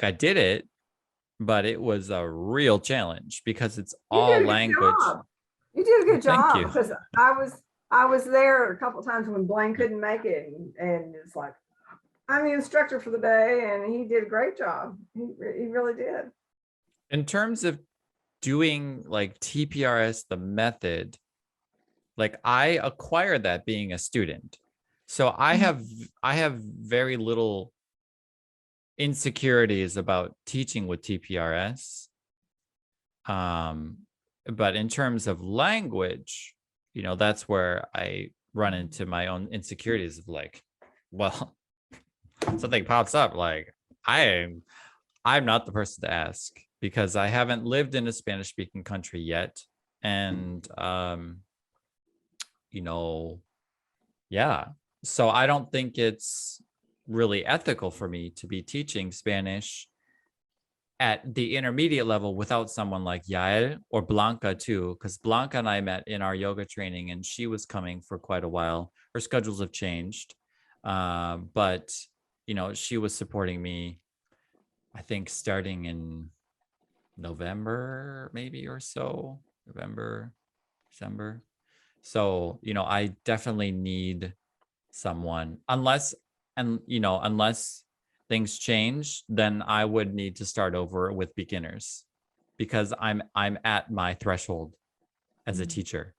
I did it, but it was a real challenge because it's all language. You did a good Thank job you. because I was there a couple of times when Blaine couldn't make it, and it's like I'm the instructor for the day, and he did a great job. He really did. In terms of doing like TPRS, the method, like I acquired that being a student, so I have very little insecurities about teaching with TPRS. But in terms of language, that's where I run into my own insecurities of like, well, something pops up, like I'm not the person to ask because I haven't lived in a Spanish speaking country yet. And yeah. So I don't think it's really ethical for me to be teaching Spanish at the intermediate level without someone like Yael or Blanca too, because Blanca and I met in our yoga training and she was coming for quite a while. Her schedules have changed, but she was supporting me, I think starting in November maybe or so, November, December. So I definitely need someone, unless things change, then I would need to start over with beginners because I'm at my threshold as a teacher.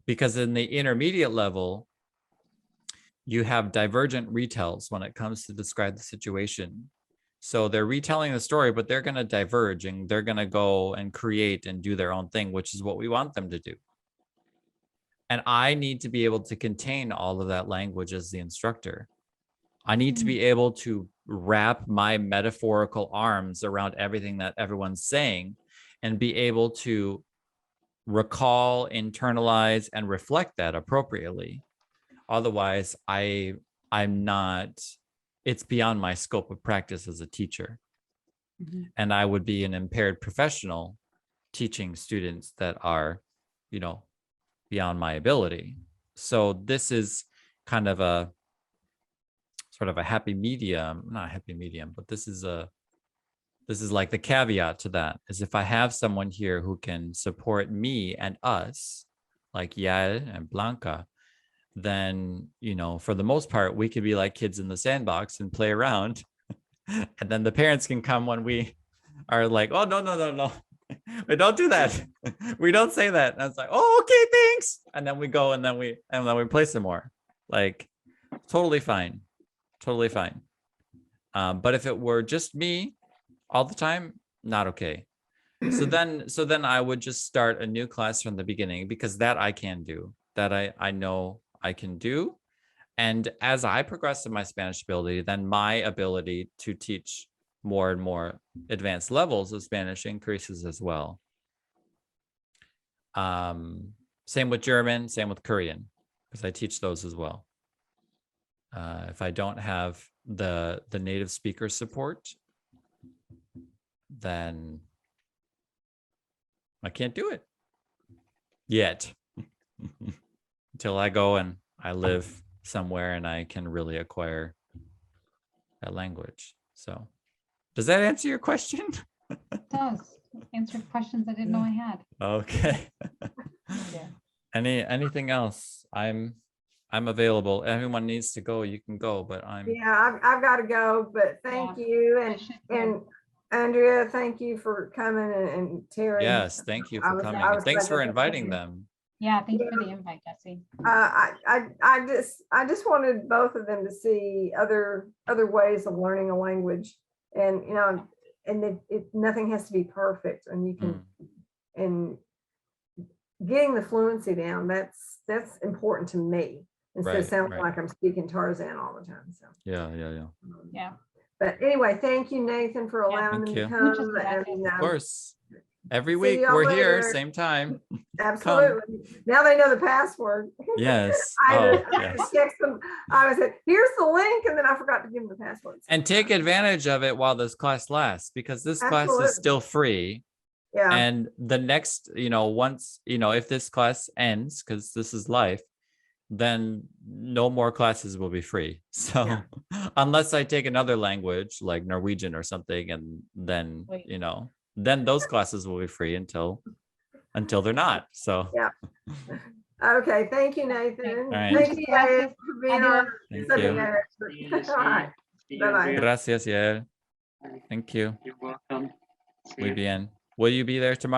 Because in the intermediate level, you have divergent retells when it comes to describe the situation. So they're retelling the story, but they're going to diverge and they're going to go and create and do their own thing, which is what we want them to do. And I need to be able to contain all of that language as the instructor. I need to be able to wrap my metaphorical arms around everything that everyone's saying and be able to recall, internalize, and reflect that appropriately. Otherwise, I'm not, it's beyond my scope of practice as a teacher. And I would be an impaired professional teaching students that are, you know, beyond my ability. So this is kind of a sort of a happy medium, not a happy medium, but this is like the caveat to that, is if I have someone here who can support me and us, like Yael and Blanca, then, you know, for the most part, we could be like kids in the sandbox and play around. And then the parents can come when we are like, oh, no. We don't do that. We don't say that. And it's like, oh, okay, thanks. And then we go and then we play some more. Like, totally fine. Totally fine. But if it were just me all the time, not okay. So then I would just start a new class from the beginning, because that I can do, that I know I can do. And as I progress in my Spanish ability, then my ability to teach more and more advanced levels of Spanish increases as well. Same with German, same with Korean, because I teach those as well. If I don't have the native speaker support, then I can't do it yet. Until I go and I live somewhere and I can really acquire that language. So does that answer your question? It does. Answered questions I didn't know I had. Okay. Yeah. Anything else? I'm available. Everyone needs to go. You can go, but Yeah, I've got to go, but thank you. And Andrea, thank you for coming, and Terry. Yes, thank you for coming. And thanks for inviting them. Yeah, thank you for the invite, Jesse. I just wanted both of them to see other ways of learning a language, and you know, and nothing has to be perfect, and you can and getting the fluency down, that's important to me, instead of sounding like I'm speaking Tarzan all the time. So Yeah. But anyway, thank you, Nathan, for allowing me to come. And, of course. Every week we're later. Here, same time. Absolutely. Come. Now they know the password. Yes. I text them. I was like, here's the link, and then I forgot to give them the password. And take advantage of it while this class lasts, because this class is still free. Yeah. And the next, you know, once, you know, if this class ends, because this is life, then no more classes will be free. So unless I take another language like Norwegian or something, and then, you know, then those classes will be free until they're not. So okay, thank you, Nathan. All right. Thank you, Yael, for being on. Thank you. All right. Bye-bye. Gracias, Yael. Thank you. You're welcome. Muy bien. Will you be there tomorrow?